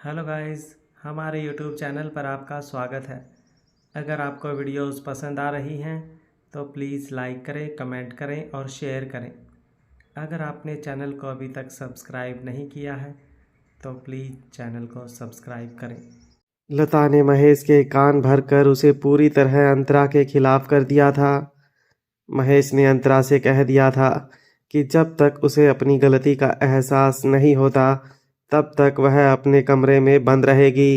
Hello guys, हमारे YouTube channel पर आपका स्वागत है। अगर आपको वीडियोस पसंद आ रही हैं तो प्लीज़ लाइक करें, कमेंट करें और शेयर करें। अगर आपने चैनल को अभी तक सब्सक्राइब नहीं किया है तो प्लीज़ चैनल को सब्सक्राइब करें। लता ने महेश के कान भरकर उसे पूरी तरह अंतरा के खिलाफ कर दिया था। महेश ने अंतरा से कह दिया था कि जब तक उसे अपनी गलती का एहसास नहीं होता तब तक वह अपने कमरे में बंद रहेगी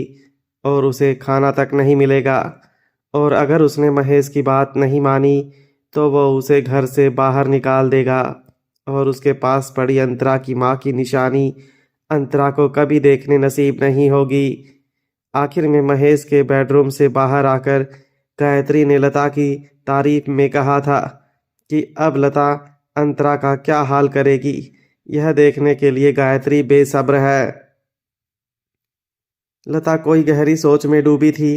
और उसे खाना तक नहीं मिलेगा। और अगर उसने महेश की बात नहीं मानी तो वो उसे घर से बाहर निकाल देगा और उसके पास पड़ी अंतरा की माँ की निशानी अंतरा को कभी देखने नसीब नहीं होगी। आखिर में महेश के बेडरूम से बाहर आकर गायत्री ने लता की तारीफ में कहा था कि अब लता अंतरा का क्या हाल करेगी, यह देखने के लिए गायत्री बेसब्र है। लता कोई गहरी सोच में डूबी थी।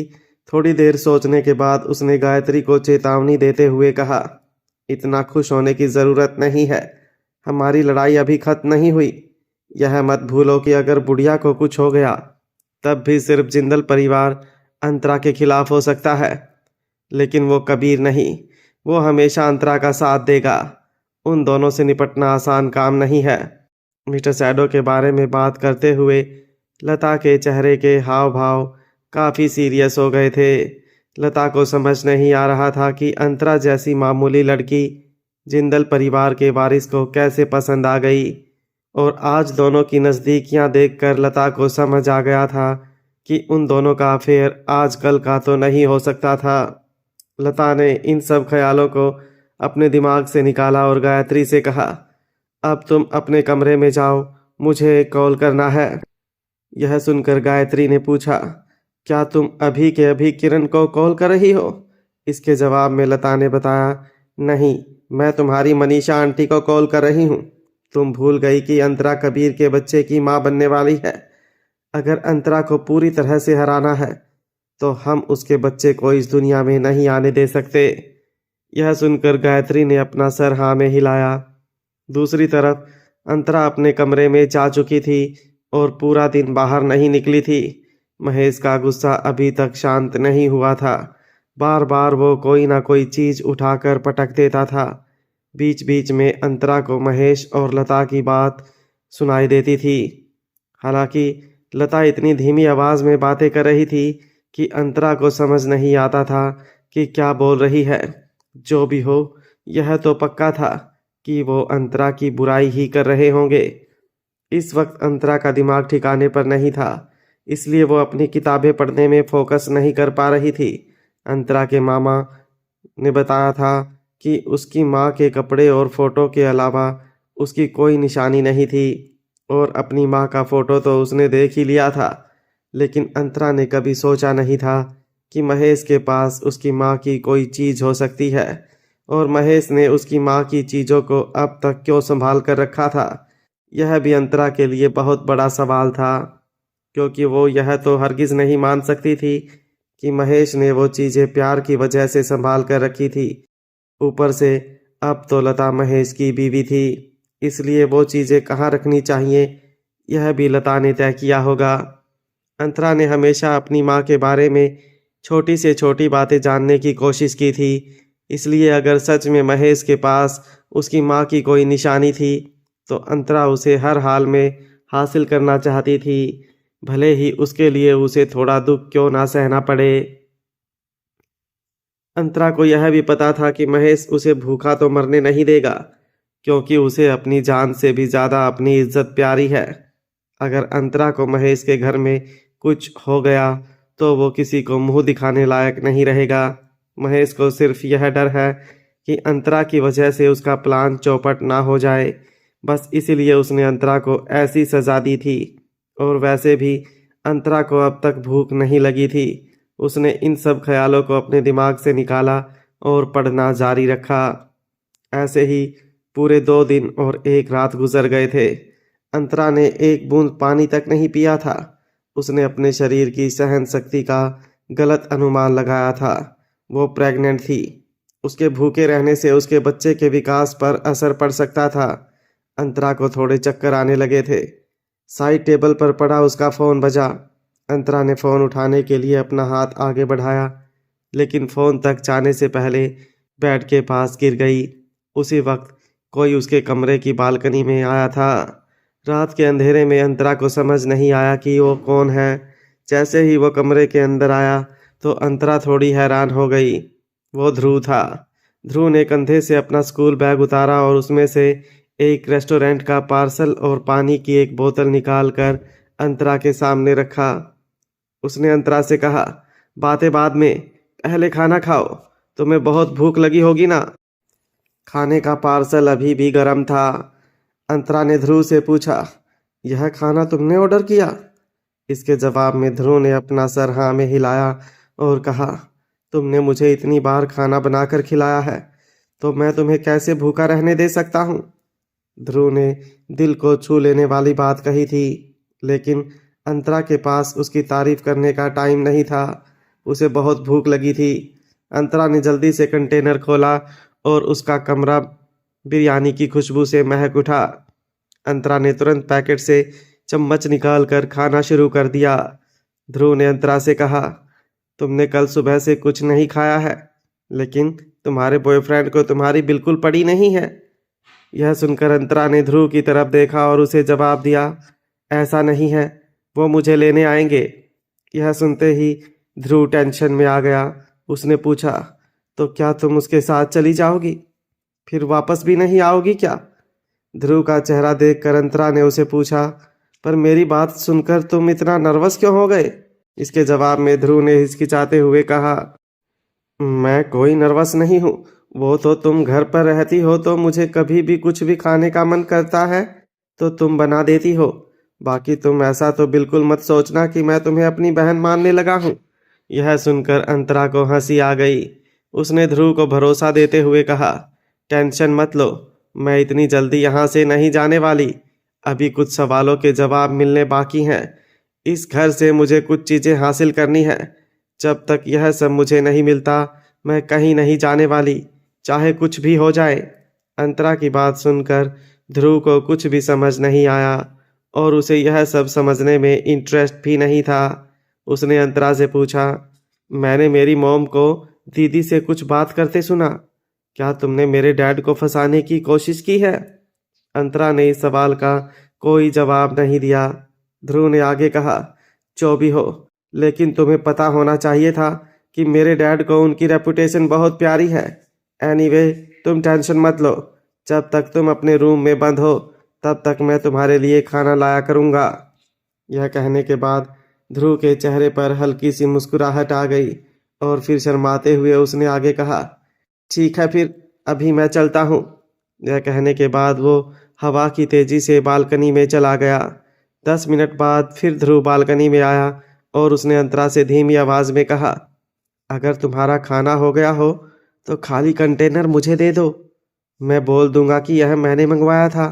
थोड़ी देर सोचने के बाद उसने गायत्री को चेतावनी देते हुए कहा, इतना खुश होने की जरूरत नहीं है, हमारी लड़ाई अभी खत्म नहीं हुई। यह मत भूलो कि अगर बुढ़िया को कुछ हो गया तब भी सिर्फ जिंदल परिवार अंतरा के खिलाफ हो सकता है, लेकिन वो कबीर नहीं। वो हमेशा अंतरा का साथ देगा। उन दोनों से निपटना आसान काम नहीं है। मिस्टर सैडो के बारे में बात करते हुए लता के चेहरे के हाव भाव काफ़ी सीरियस हो गए थे। लता को समझ नहीं आ रहा था कि अंतरा जैसी मामूली लड़की जिंदल परिवार के वारिस को कैसे पसंद आ गई। और आज दोनों की नज़दीकियां देखकर लता को समझ आ गया था कि उन दोनों का अफेयर आजकल का तो नहीं हो सकता था। लता ने इन सब ख्यालों को अपने दिमाग से निकाला और गायत्री से कहा, अब तुम अपने कमरे में जाओ, मुझे एक कॉल करना है। यह सुनकर गायत्री ने पूछा, क्या तुम अभी के अभी किरण को कॉल कर रही हो? इसके जवाब में लता ने बताया, नहीं, मैं तुम्हारी मनीषा आंटी को कॉल कर रही हूँ। तुम भूल गई कि अंतरा कबीर के बच्चे की माँ बनने वाली है। अगर अंतरा को पूरी तरह से हराना है तो हम उसके बच्चे को इस दुनिया में नहीं आने दे सकते। यह सुनकर गायत्री ने अपना सर हाँ में हिलाया। दूसरी तरफ अंतरा अपने कमरे में जा चुकी थी और पूरा दिन बाहर नहीं निकली थी। महेश का गुस्सा अभी तक शांत नहीं हुआ था। बार बार वो कोई ना कोई चीज उठाकर पटक देता था। बीच बीच में अंतरा को महेश और लता की बात सुनाई देती थी। हालांकि लता इतनी धीमी आवाज में बातें कर रही थी कि अंतरा को समझ नहीं आता था कि क्या बोल रही है। जो भी हो, यह तो पक्का था कि वो अंतरा की बुराई ही कर रहे होंगे। इस वक्त अंतरा का दिमाग ठिकाने पर नहीं था, इसलिए वो अपनी किताबें पढ़ने में फोकस नहीं कर पा रही थी। अंतरा के मामा ने बताया था कि उसकी माँ के कपड़े और फोटो के अलावा उसकी कोई निशानी नहीं थी और अपनी माँ का फोटो तो उसने देख ही लिया था, लेकिन अंतरा ने कभी सोचा नहीं था कि महेश के पास उसकी माँ की कोई चीज़ हो सकती है और महेश ने उसकी माँ की चीज़ों को अब तक क्यों संभाल कर रखा था। यह भी अंतरा के लिए बहुत बड़ा सवाल था, क्योंकि वो यह तो हरगिज़ नहीं मान सकती थी कि महेश ने वो चीज़ें प्यार की वजह से संभाल कर रखी थी। ऊपर से अब तो लता महेश की बीवी थी, इसलिए वो चीज़ें कहाँ रखनी चाहिए यह भी लता ने तय किया होगा। अंतरा ने हमेशा अपनी माँ के बारे में छोटी से छोटी बातें जानने की कोशिश की थी, इसलिए अगर सच में महेश के पास उसकी माँ की कोई निशानी थी तो अंतरा उसे हर हाल में हासिल करना चाहती थी, भले ही उसके लिए उसे थोड़ा दुख क्यों ना सहना पड़े। अंतरा को यह भी पता था कि महेश उसे भूखा तो मरने नहीं देगा, क्योंकि उसे अपनी जान से भी ज़्यादा अपनी इज्जत प्यारी है। अगर अंतरा को महेश के घर में कुछ हो गया तो वो किसी को मुंह दिखाने लायक नहीं रहेगा। महेश को सिर्फ यह डर है कि अंतरा की वजह से उसका प्लान चौपट ना हो जाए, बस इसीलिए उसने अंतरा को ऐसी सजा दी थी। और वैसे भी अंतरा को अब तक भूख नहीं लगी थी। उसने इन सब ख्यालों को अपने दिमाग से निकाला और पढ़ना जारी रखा। ऐसे ही पूरे 2 दिन और एक रात गुजर गए थे। अंतरा ने एक बूंद पानी तक नहीं पिया था। उसने अपने शरीर की सहन शक्ति का गलत अनुमान लगाया था। वो प्रेग्नेंट थी। उसके भूखे रहने से उसके बच्चे के विकास पर असर पड़ सकता था। अंतरा को थोड़े चक्कर आने लगे थे। साइड टेबल पर पड़ा उसका फ़ोन बजा। अंतरा ने फ़ोन उठाने के लिए अपना हाथ आगे बढ़ाया, लेकिन फ़ोन तक जाने से पहले बेड के पास गिर गई। उसी वक्त कोई उसके कमरे की बालकनी में आया था। रात के अंधेरे में अंतरा को समझ नहीं आया कि वो कौन है। जैसे ही वो कमरे के अंदर आया तो अंतरा थोड़ी हैरान हो गई। वो ध्रुव था। ध्रुव ने कंधे से अपना स्कूल बैग उतारा और उसमें से एक रेस्टोरेंट का पार्सल और पानी की एक बोतल निकालकर अंतरा के सामने रखा। उसने अंतरा से कहा, बातें बाद में, पहले खाना खाओ, तुम्हें बहुत भूख लगी होगी ना। खाने का पार्सल अभी भी गर्म था। अंतरा ने ध्रुव से पूछा, यह खाना तुमने ऑर्डर किया? इसके जवाब में ध्रुव ने अपना सर हाँ में हिलाया और कहा, तुमने मुझे इतनी बार खाना बनाकर खिलाया है तो मैं तुम्हें कैसे भूखा रहने दे सकता हूँ। ध्रुव ने दिल को छू लेने वाली बात कही थी, लेकिन अंतरा के पास उसकी तारीफ करने का टाइम नहीं था। उसे बहुत भूख लगी थी। अंतरा ने जल्दी से कंटेनर खोला और उसका कमरा बिरयानी की खुशबू से महक उठा। अंतरा ने तुरंत पैकेट से चम्मच निकालकर खाना शुरू कर दिया। ध्रुव ने अंतरा से कहा, तुमने कल सुबह से कुछ नहीं खाया है, लेकिन तुम्हारे बॉयफ्रेंड को तुम्हारी बिल्कुल पड़ी नहीं है। यह सुनकर अंतरा ने ध्रुव की तरफ देखा और उसे जवाब दिया, ऐसा नहीं है, वो मुझे लेने आएंगे। यह सुनते ही ध्रुव टेंशन में आ गया। उसने पूछा, तो क्या तुम उसके साथ चली जाओगी? फिर वापस भी नहीं आओगी क्या? ध्रुव का चेहरा देखकर अंतरा ने उसे पूछा, पर मेरी बात सुनकर तुम इतना नर्वस क्यों हो गए? इसके जवाब में ध्रुव ने हिचकिचाते हुए कहा, मैं कोई नर्वस नहीं हूँ। वो तो तुम घर पर रहती हो तो मुझे कभी भी कुछ भी खाने का मन करता है तो तुम बना देती हो। बाकी तुम ऐसा तो बिल्कुल मत सोचना कि मैं तुम्हें अपनी बहन मानने लगा हूँ। यह सुनकर अंतरा को हंसी आ गई। उसने ध्रुव को भरोसा देते हुए कहा, टेंशन मत लो, मैं इतनी जल्दी यहाँ से नहीं जाने वाली। अभी कुछ सवालों के जवाब मिलने बाकी हैं। इस घर से मुझे कुछ चीज़ें हासिल करनी है। जब तक यह सब मुझे नहीं मिलता मैं कहीं नहीं जाने वाली, चाहे कुछ भी हो जाए। अंतरा की बात सुनकर ध्रुव को कुछ भी समझ नहीं आया और उसे यह सब समझने में इंटरेस्ट भी नहीं था। उसने अंतरा से पूछा, मैंने मेरी मॉम को दीदी से कुछ बात करते सुना, क्या तुमने मेरे डैड को फंसाने की कोशिश की है? अंतरा ने इस सवाल का कोई जवाब नहीं दिया। ध्रुव ने आगे कहा, जो भी हो, लेकिन तुम्हें पता होना चाहिए था कि मेरे डैड को उनकी रेपुटेशन बहुत प्यारी है। एनीवे, तुम टेंशन मत लो। जब तक तुम अपने रूम में बंद हो तब तक मैं तुम्हारे लिए खाना लाया करूँगा। यह कहने के बाद ध्रुव के चेहरे पर हल्की सी मुस्कुराहट आ गई और फिर शर्माते हुए उसने आगे कहा, ठीक है फिर, अभी मैं चलता हूँ। यह कहने के बाद वो हवा की तेजी से बालकनी में चला गया। 10 मिनट बाद फिर ध्रुव बालकनी में आया और उसने अंतरा से धीमी आवाज़ में कहा, अगर तुम्हारा खाना हो गया हो तो खाली कंटेनर मुझे दे दो। मैं बोल दूंगा कि यह मैंने मंगवाया था,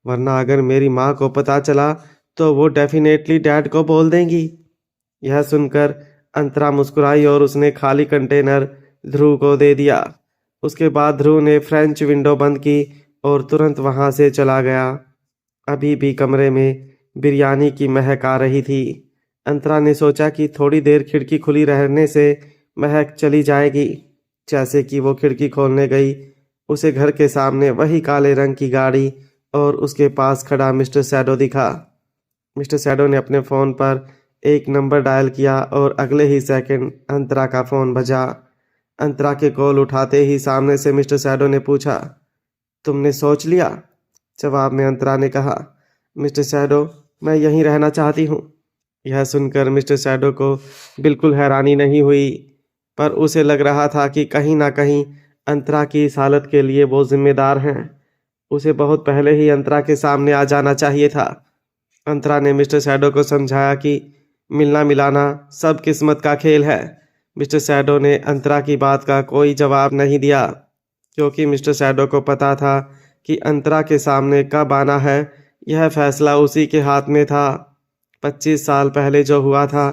वरना अगर मेरी माँ को पता चला तो वो डेफिनेटली डैड को बोल देंगी। यह सुनकर अंतरा मुस्कुराई और उसने खाली कंटेनर ध्रुव को दे दिया। उसके बाद ध्रुव ने फ्रेंच विंडो बंद की और तुरंत वहाँ से चला गया। अभी भी कमरे में बिरयानी की महक आ रही थी। अंतरा ने सोचा कि थोड़ी देर खिड़की खुली रहने से महक चली जाएगी। जैसे कि वो खिड़की खोलने गई, उसे घर के सामने वही काले रंग की गाड़ी और उसके पास खड़ा मिस्टर सैडो दिखा। मिस्टर सैडो ने अपने फ़ोन पर एक नंबर डायल किया और अगले ही सेकंड अंतरा का फ़ोन बजा। अंतरा के कॉल उठाते ही सामने से मिस्टर सैडो ने पूछा, तुमने सोच लिया? जवाब में अंतरा ने कहा, मिस्टर सैडो, मैं यहीं रहना चाहती हूँ। यह सुनकर मिस्टर सैडो को बिल्कुल हैरानी नहीं हुई, पर उसे लग रहा था कि कहीं ना कहीं अंतरा की इस हालत के लिए वो जिम्मेदार हैं। उसे बहुत पहले ही अंतरा के सामने आ जाना चाहिए था। अंतरा ने मिस्टर सैडो को समझाया कि मिलना मिलाना सब किस्मत का खेल है। मिस्टर सैडो ने अंतरा की बात का कोई जवाब नहीं दिया, क्योंकि मिस्टर सैडो को पता था कि अंतरा के सामने कब आना है, यह फैसला उसी के हाथ में था। 25 साल पहले जो हुआ था,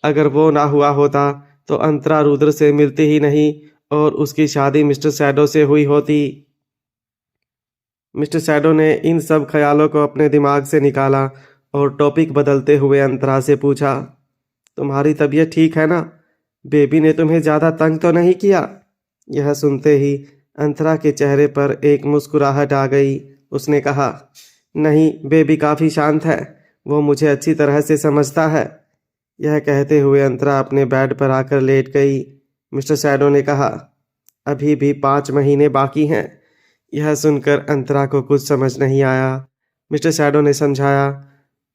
अगर वो ना हुआ होता तो अंतरा रुद्र से मिलती ही नहीं और उसकी शादी मिस्टर सैडो से हुई होती। मिस्टर सैडो ने इन सब ख्यालों को अपने दिमाग से निकाला और टॉपिक बदलते हुए अंतरा से पूछा, तुम्हारी तबीयत ठीक है ना? बेबी ने तुम्हें ज़्यादा तंग तो नहीं किया? यह सुनते ही अंतरा के चेहरे पर एक मुस्कुराहट आ गई। उसने कहा, नहीं, बेबी काफ़ी शांत है। वो मुझे अच्छी तरह से समझता है। यह कहते हुए अंतरा अपने बेड पर आकर लेट गई। मिस्टर सैडो ने कहा, अभी भी 5 महीने बाकी हैं। यह सुनकर अंतरा को कुछ समझ नहीं आया। मिस्टर सैडो ने समझाया,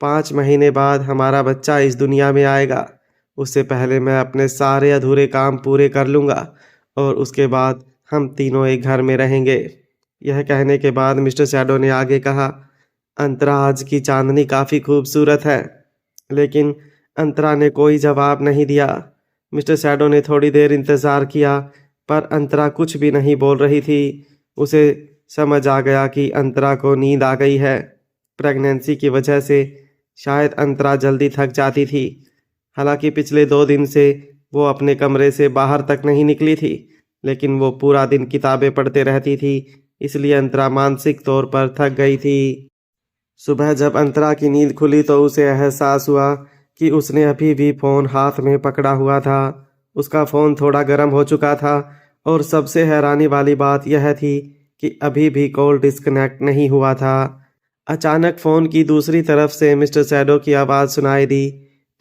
5 महीने बाद हमारा बच्चा इस दुनिया में आएगा। उससे पहले मैं अपने सारे अधूरे काम पूरे कर लूँगा और उसके बाद हम तीनों एक घर में रहेंगे। यह कहने के बाद मिस्टर सैडो ने आगे कहा, अंतरा आज की चांदनी काफ़ी खूबसूरत है। लेकिन अंतरा ने कोई जवाब नहीं दिया। मिस्टर सैडो ने थोड़ी देर इंतज़ार किया पर अंतरा कुछ भी नहीं बोल रही थी। उसे समझ आ गया कि अंतरा को नींद आ गई है। प्रेगनेंसी की वजह से शायद अंतरा जल्दी थक जाती थी। हालांकि पिछले 2 दिन से वो अपने कमरे से बाहर तक नहीं निकली थी, लेकिन वो पूरा दिन किताबें पढ़ते रहती थी, इसलिए अंतरा मानसिक तौर पर थक गई थी। सुबह जब अंतरा की नींद खुली तो उसे एहसास हुआ कि उसने अभी भी फ़ोन हाथ में पकड़ा हुआ था। उसका फ़ोन थोड़ा गर्म हो चुका था और सबसे हैरानी वाली बात यह थी कि अभी भी कॉल डिस्कनेक्ट नहीं हुआ था। अचानक फ़ोन की दूसरी तरफ से मिस्टर सैडो की आवाज़ सुनाई दी,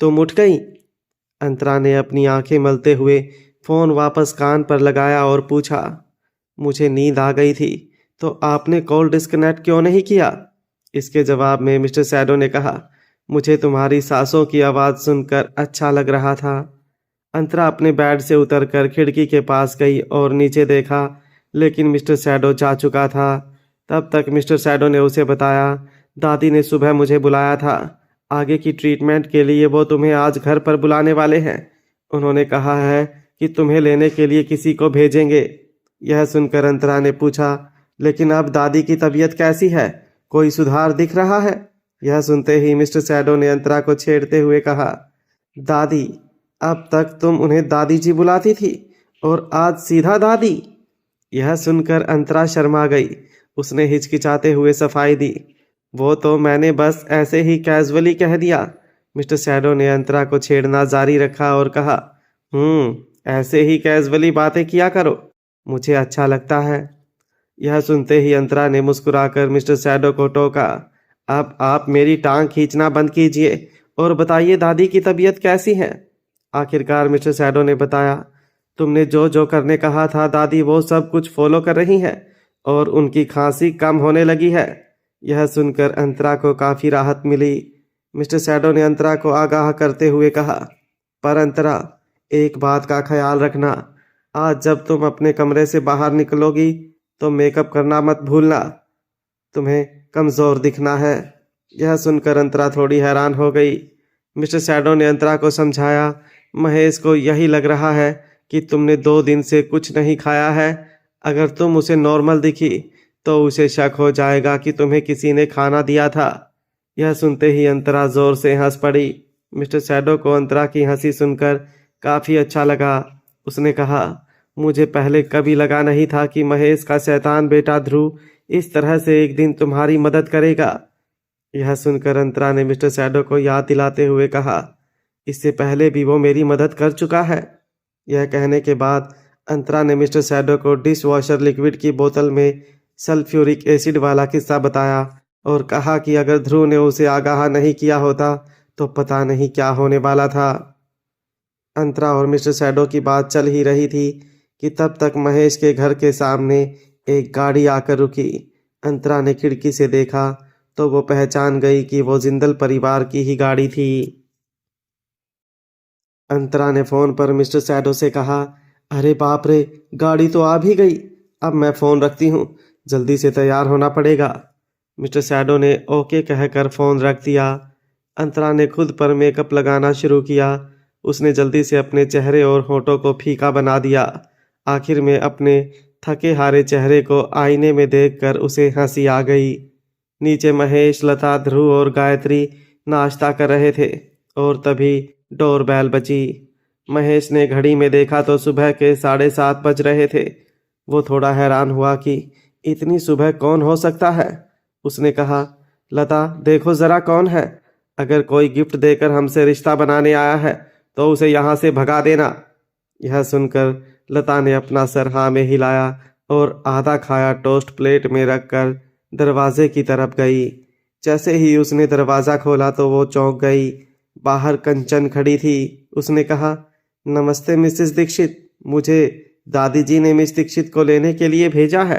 तुम उठ गई? अंतरा ने अपनी आंखें मलते हुए फ़ोन वापस कान पर लगाया और पूछा, मुझे नींद आ गई थी, तो आपने कॉल डिस्कनेक्ट क्यों नहीं किया? इसके जवाब में मिस्टर सैडो ने कहा, मुझे तुम्हारी सांसों की आवाज़ सुनकर अच्छा लग रहा था। अंतरा अपने बेड से उतरकर खिड़की के पास गई और नीचे देखा, लेकिन मिस्टर सैडो जा चुका था। तब तक मिस्टर सैडो ने उसे बताया, दादी ने सुबह मुझे बुलाया था। आगे की ट्रीटमेंट के लिए वो तुम्हें आज घर पर बुलाने वाले हैं। उन्होंने कहा है कि तुम्हें लेने के लिए किसी को भेजेंगे। यह सुनकर अंतरा ने पूछा, लेकिन अब दादी की तबीयत कैसी है? कोई सुधार दिख रहा है? यह सुनते ही मिस्टर सैडो ने अंतरा को छेड़ते हुए कहा, दादी, अब तक तुम उन्हें दादी जी बुलाती थी और आज सीधा दादी। यह सुनकर अंतरा शर्मा गई। उसने हिचकिचाते हुए सफाई दी, वो तो मैंने बस ऐसे ही कैजुअली कह दिया। मिस्टर सैडो ने अंतरा को छेड़ना जारी रखा और कहा, ऐसे ही कैजुअली बातें किया करो, मुझे अच्छा लगता है। यह सुनते ही अंतरा ने मुस्कुराकर मिस्टर सैडो को टोका, अब आप मेरी टांग खींचना बंद कीजिए और बताइए दादी की तबीयत कैसी है? आखिरकार मिस्टर सैडो ने बताया, तुमने जो जो करने कहा था दादी वो सब कुछ फॉलो कर रही है और उनकी खांसी कम होने लगी है। यह सुनकर अंतरा को काफ़ी राहत मिली। मिस्टर सैडो ने अंतरा को आगाह करते हुए कहा, पर अंतरा, एक बात का ख्याल रखना, आज जब तुम अपने कमरे से बाहर निकलोगी तो मेकअप करना मत भूलना, तुम्हें कमज़ोर दिखना है। यह सुनकर अंतरा थोड़ी हैरान हो गई। मिस्टर सैडो ने अंतरा को समझाया, महेश को यही लग रहा है कि तुमने 2 दिन से कुछ नहीं खाया है। अगर तुम उसे नॉर्मल दिखी तो उसे शक हो जाएगा कि तुम्हें किसी ने खाना दिया था। यह सुनते ही अंतरा ज़ोर से हंस पड़ी। मिस्टर सैडो को अंतरा की हंसी सुनकर काफ़ी अच्छा लगा। उसने कहा, मुझे पहले कभी लगा नहीं था कि महेश का शैतान बेटा ध्रुव इस तरह से एक दिन तुम्हारी मदद करेगा। यह सुनकर अंतरा ने मिस्टर सैडो को याद दिलाते हुए कहा, इससे पहले भी वो मेरी मदद कर चुका है। यह कहने के बाद अंतरा ने मिस्टर सैडो को डिश वॉशर लिक्विड की बोतल में सल्फ्यूरिक एसिड वाला किस्सा बताया और कहा कि अगर ध्रुव ने उसे आगाह नहीं किया होता तो पता नहीं क्या होने वाला था। अंतरा और मिस्टर सैडो की बात चल ही रही थी कि तब तक महेश के घर के सामने एक गाड़ी आकर रुकी। अंतरा ने खिड़की से देखा तो वो पहचान गई कि वो जिंदल परिवार की ही गाड़ी थी। अंतरा ने फ़ोन पर मिस्टर सैडो से कहा, अरे बाप रे, गाड़ी तो आ भी गई। अब मैं फ़ोन रखती हूँ, जल्दी से तैयार होना पड़ेगा। मिस्टर सैडो ने ओके कहकर फ़ोन रख दिया। अंतरा ने खुद पर मेकअप लगाना शुरू किया। उसने जल्दी से अपने चेहरे और होठों को फीका बना दिया। आखिर में अपने थके हारे चेहरे को आईने में देखकर उसे हंसी आ गई। नीचे महेश, लता, ध्रुव और गायत्री नाश्ता कर रहे थे और तभी डोरबेल बजी। महेश ने घड़ी में देखा तो सुबह के 7:30 बज रहे थे। वो थोड़ा हैरान हुआ कि इतनी सुबह कौन हो सकता है। उसने कहा, लता देखो ज़रा कौन है। अगर कोई गिफ्ट देकर हमसे रिश्ता बनाने आया है तो उसे यहाँ से भगा देना। यह सुनकर लता ने अपना सर हाँ में हिलाया और आधा खाया टोस्ट प्लेट में रखकर दरवाजे की तरफ गई। जैसे ही उसने दरवाज़ा खोला तो वो चौंक गई। बाहर कंचन खड़ी थी। उसने कहा, नमस्ते मिसेस दीक्षित, मुझे दादी जी ने मिस दीक्षित को लेने के लिए भेजा है।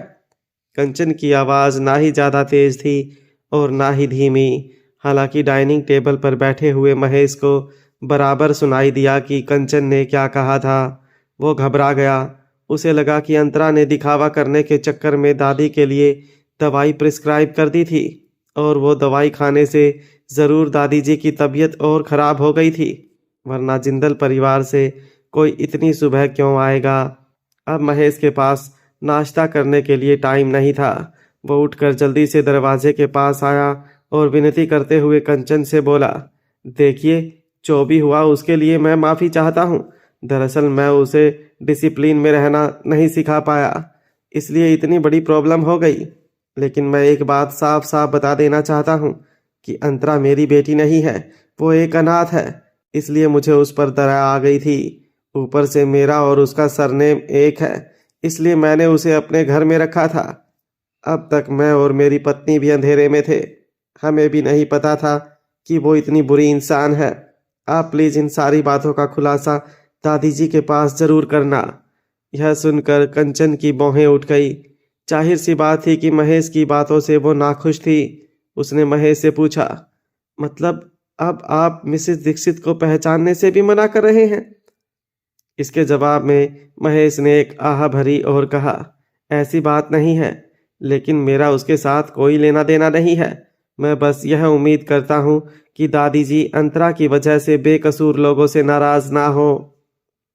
कंचन की आवाज़ ना ही ज़्यादा तेज थी और ना ही धीमी। हालांकि डाइनिंग टेबल पर बैठे हुए महेश को बराबर सुनाई दिया कि कंचन ने क्या कहा था। वो घबरा गया। उसे लगा कि अंतरा ने दिखावा करने के चक्कर में दादी के लिए दवाई प्रिस्क्राइब कर दी थी और वो दवाई खाने से ज़रूर दादी जी की तबीयत और ख़राब हो गई थी, वरना जिंदल परिवार से कोई इतनी सुबह क्यों आएगा। अब महेश के पास नाश्ता करने के लिए टाइम नहीं था। वो उठकर जल्दी से दरवाजे के पास आया और विनती करते हुए कंचन से बोला, देखिए, जो भी हुआ उसके लिए मैं माफ़ी चाहता हूँ। दरअसल मैं उसे डिसिप्लिन में रहना नहीं सिखा पाया, इसलिए इतनी बड़ी प्रॉब्लम हो गई। लेकिन मैं एक बात साफ साफ बता देना चाहता हूँ कि अंतरा मेरी बेटी नहीं है, वो एक अनाथ है, इसलिए मुझे उस पर दया आ गई थी। ऊपर से मेरा और उसका सरनेम एक है, इसलिए मैंने उसे अपने घर में रखा था। अब तक मैं और मेरी पत्नी भी अंधेरे में थे। हमें भी नहीं पता था कि वो इतनी बुरी इंसान है। आप प्लीज़ इन सारी बातों का खुलासा दादी जी के पास ज़रूर करना। यह सुनकर कंचन की भौहें उठ गई। जाहिर सी बात थी कि महेश की बातों से वो नाखुश थी। उसने महेश से पूछा, मतलब अब आप मिसेस दीक्षित को पहचानने से भी मना कर रहे हैं? इसके जवाब में महेश ने एक आह भरी और कहा, ऐसी बात नहीं है, लेकिन मेरा उसके साथ कोई लेना देना नहीं है। मैं बस यह उम्मीद करता हूँ कि दादी जी अंतरा की वजह से बेकसूर लोगों से नाराज ना हो।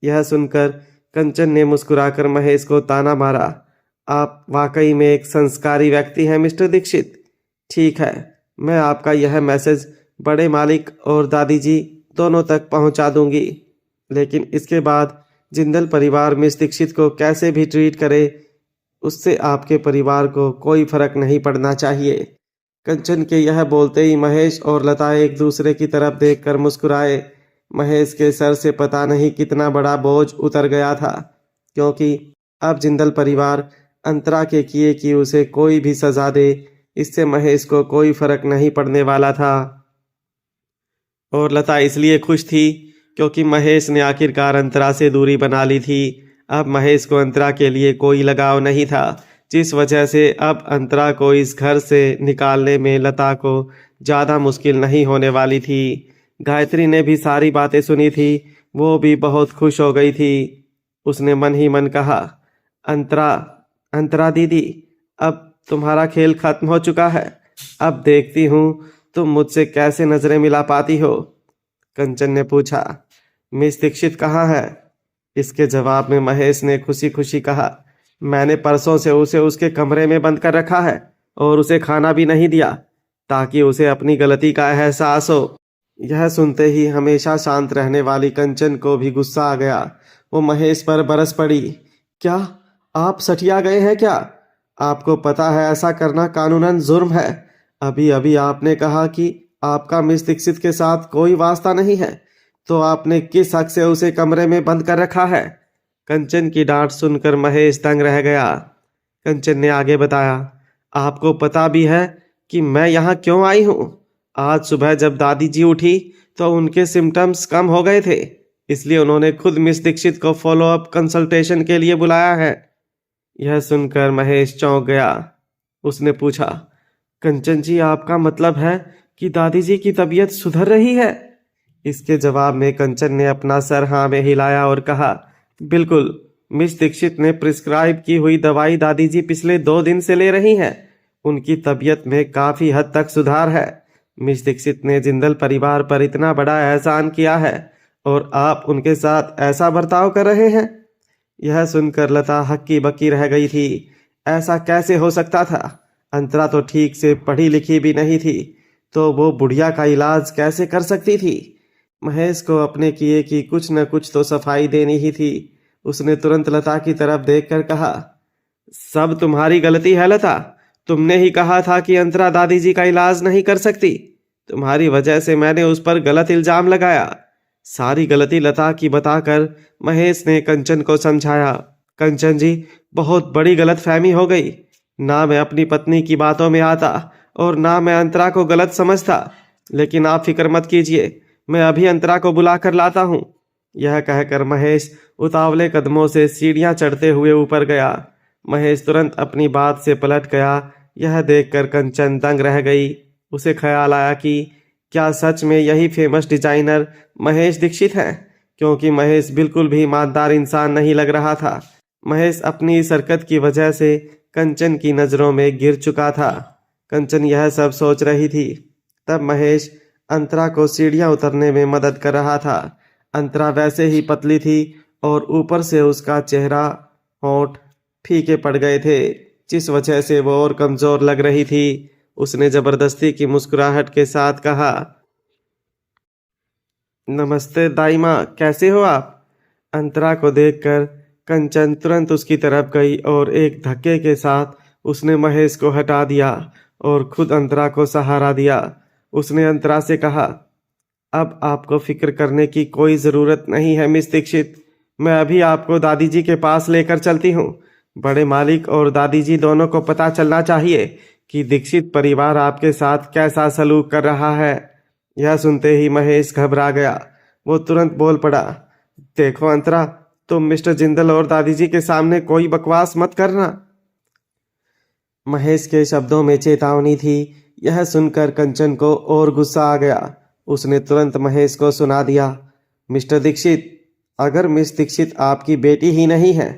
यह सुनकर कंचन ने मुस्कुराकर महेश को ताना मारा, आप वाकई में एक संस्कारी व्यक्ति हैं मिस्टर दीक्षित। ठीक है, मैं आपका यह मैसेज बड़े मालिक और दादी जी दोनों तक पहुंचा दूंगी, लेकिन इसके बाद जिंदल परिवार मिस दीक्षित को कैसे भी ट्रीट करे, उससे आपके परिवार को कोई फर्क नहीं पड़ना चाहिए। कंचन के यह बोलते ही महेश और लता एक दूसरे की तरफ देखकर मुस्कुराए। महेश के सर से पता नहीं कितना बड़ा बोझ उतर गया था, क्योंकि अब जिंदल परिवार अंतरा के किए कि उसे कोई भी सजा दे, इससे महेश को कोई फर्क नहीं पड़ने वाला था। और लता इसलिए खुश थी क्योंकि महेश ने आखिरकार अंतरा से दूरी बना ली थी। अब महेश को अंतरा के लिए कोई लगाव नहीं था, जिस वजह से अब अंतरा को इस घर से निकालने में लता को ज़्यादा मुश्किल नहीं होने वाली थी। गायत्री ने भी सारी बातें सुनी थी। वो भी बहुत खुश हो गई थी। उसने मन ही मन कहा, अंतरा अंतरा दीदी, अब तुम्हारा खेल खत्म हो चुका है। अब देखती हूँ तुम मुझसे कैसे नजरें मिला पाती हो। कंचन ने पूछा, मिस दीक्षित कहाँ है? इसके जवाब में महेश ने खुशी खुशी कहा, मैंने परसों से उसे उसके कमरे में बंद कर रखा है और उसे खाना भी नहीं दिया, ताकि उसे अपनी गलती का एहसास हो। यह सुनते ही हमेशा शांत रहने वाली कंचन को भी गुस्सा आ गया। वो महेश पर बरस पड़ी, क्या आप सठिया गए हैं क्या? आपको पता है ऐसा करना कानूनन जुर्म है। अभी अभी आपने कहा कि आपका मिस दीक्षित के साथ कोई वास्ता नहीं है, तो आपने किस हक से उसे कमरे में बंद कर रखा है? कंचन की डांट सुनकर महेश दंग रह गया। कंचन ने आगे बताया, आपको पता भी है कि मैं यहाँ क्यों आई हूँ? आज सुबह जब दादी जी उठी तो उनके सिम्टम्स कम हो गए थे, इसलिए उन्होंने खुद मिस दीक्षित को फॉलोअप कंसल्टेशन के लिए बुलाया है। यह सुनकर महेश चौंक गया। उसने पूछा, कंचन जी, आपका मतलब है कि दादी जी की तबीयत सुधर रही है? इसके जवाब में कंचन ने अपना सर हाँ में हिलाया और कहा, बिल्कुल, मिस दीक्षित ने प्रिस्क्राइब की हुई दवाई दादी जी पिछले 2 दिन से ले रही हैं। उनकी तबीयत में काफ़ी हद तक सुधार है। मिस दीक्षित ने जिंदल परिवार पर इतना बड़ा एहसान किया है और आप उनके साथ ऐसा बर्ताव कर रहे हैं। यह सुनकर लता हक्की बक्की रह गई थी। ऐसा कैसे हो सकता था? अंतरा तो ठीक से पढ़ी लिखी भी नहीं थी, तो वो बुढ़िया का इलाज कैसे कर सकती थी? महेश को अपने किए की कुछ न कुछ तो सफाई देनी ही थी। उसने तुरंत लता की तरफ देखकर कहा, सब तुम्हारी गलती है लता। तुमने ही कहा था कि अंतरा दादी जी का इलाज नहीं कर सकती। तुम्हारी वजह से मैंने उस पर गलत इल्जाम लगाया। सारी गलती लता की बताकर महेश ने कंचन को समझाया। कंचन जी, बहुत बड़ी गलतफहमी हो गई। ना मैं अपनी पत्नी की बातों में आता और ना मैं अंतरा को गलत समझता, लेकिन आप फिक्र मत कीजिए, मैं अभी अंतरा को बुला कर लाता हूँ। यह कहकर महेश उतावले कदमों से सीढ़ियां चढ़ते हुए ऊपर गया। महेश तुरंत अपनी बात से पलट गया। यह देखकर कंचन दंग रह गई। उसे ख्याल आया कि क्या सच में यही फेमस डिजाइनर महेश दीक्षित है, क्योंकि महेश बिल्कुल भी ईमानदार इंसान नहीं लग रहा था। महेश अपनी इस हरकत की वजह से कंचन की नज़रों में गिर चुका था। कंचन यह सब सोच रही थी। तब महेश अंतरा को सीढ़ियां उतरने में मदद कर रहा था। अंतरा वैसे ही पतली थी और ऊपर से उसका चेहरा, होंठ फीके पड़ गए थे, जिस वजह से वो और कमजोर लग रही थी। उसने जबरदस्ती की मुस्कुराहट के साथ कहा, नमस्ते दाई माँ, कैसे हो आप? अंतरा को देखकर कंचन तुरंत उसकी तरफ गई और एक धक्के के साथ उसने महेश को हटा दिया और खुद अंतरा को सहारा दिया। उसने अंतरा से कहा, अब आपको फिक्र करने की कोई ज़रूरत नहीं है मिस दीक्षित। मैं अभी आपको दादी जी के पास लेकर चलती हूँ। बड़े मालिक और दादी जी दोनों को पता चलना चाहिए कि दीक्षित परिवार आपके साथ कैसा सलूक कर रहा है। यह सुनते ही महेश घबरा गया। वो तुरंत बोल पड़ा, देखो अंतरा, तुम मिस्टर जिंदल और दादी जी के सामने कोई बकवास मत करना। महेश के शब्दों में चेतावनी थी। यह सुनकर कंचन को और गुस्सा आ गया। उसने तुरंत महेश को सुना दिया, मिस्टर दीक्षित, अगर मिस दीक्षित आपकी बेटी ही नहीं है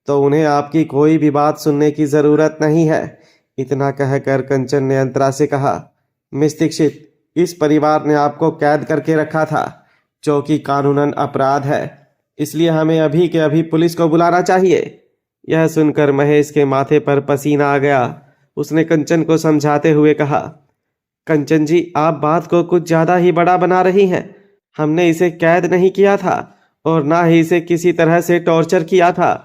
तो उन्हें आपकी कोई भी बात सुनने की ज़रूरत नहीं है। इतना कहकर कंचन ने अंतरा से कहा, मिस दीक्षित, इस परिवार ने आपको कैद करके रखा था, जो कि कानूनन अपराध है, इसलिए हमें अभी के अभी पुलिस को बुलाना चाहिए। यह सुनकर महेश के माथे पर पसीना आ गया। उसने कंचन को समझाते हुए कहा, कंचन जी, आप बात को कुछ ज़्यादा ही बड़ा बना रही हैं। हमने इसे कैद नहीं किया था और ना ही इसे किसी तरह से टॉर्चर किया था।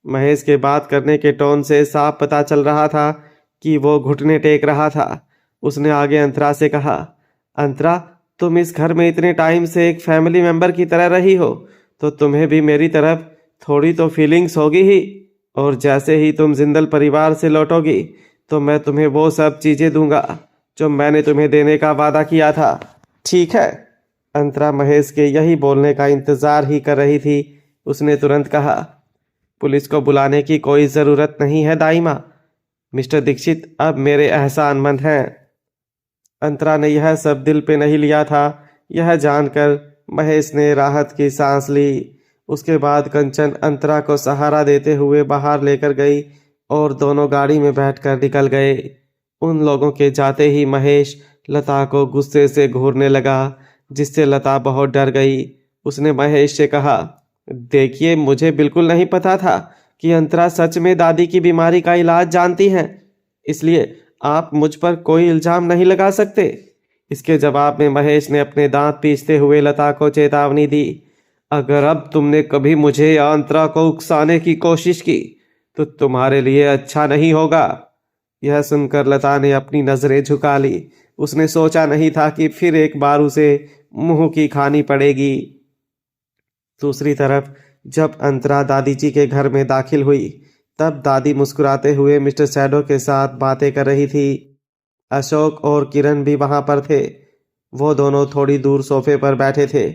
महेश के बात करने के टोन से साफ पता चल रहा था कि वो घुटने टेक रहा था। उसने आगे अंतरा से कहा, अंतरा, तुम इस घर में इतने टाइम से एक फैमिली मेंबर की तरह रही हो, तो तुम्हें भी मेरी तरफ थोड़ी तो फीलिंग्स होगी ही। और जैसे ही तुम जिंदल परिवार से लौटोगी तो मैं तुम्हें वो सब चीज़ें दूंगा जो मैंने तुम्हें देने का वादा किया था, ठीक है? अंतरा महेश के यही बोलने का इंतज़ार ही कर रही थी। उसने तुरंत कहा, पुलिस को बुलाने की कोई ज़रूरत नहीं है दाई माँ। मिस्टर दीक्षित अब मेरे एहसानमंद हैं। अंतरा ने यह सब दिल पे नहीं लिया था। यह जानकर महेश ने राहत की सांस ली। उसके बाद कंचन अंतरा को सहारा देते हुए बाहर लेकर गई और दोनों गाड़ी में बैठकर निकल गए। उन लोगों के जाते ही महेश लता को गुस्से से घूरने लगा, जिससे लता बहुत डर गई। उसने महेश से कहा, देखिए, मुझे बिल्कुल नहीं पता था कि अंतरा सच में दादी की बीमारी का इलाज जानती हैं, इसलिए आप मुझ पर कोई इल्ज़ाम नहीं लगा सकते। इसके जवाब में महेश ने अपने दांत पीसते हुए लता को चेतावनी दी, अगर अब तुमने कभी मुझे या अंतरा को उकसाने की कोशिश की तो तुम्हारे लिए अच्छा नहीं होगा। यह सुनकर लता ने अपनी नज़रें झुका ली। उसने सोचा नहीं था कि फिर एक बार उसे मुंह की खानी पड़ेगी। दूसरी तरफ जब अंतरा दादी जी के घर में दाखिल हुई, तब दादी मुस्कुराते हुए मिस्टर सैडो के साथ बातें कर रही थी। अशोक और किरण भी वहां पर थे। वो दोनों थोड़ी दूर सोफे पर बैठे थे।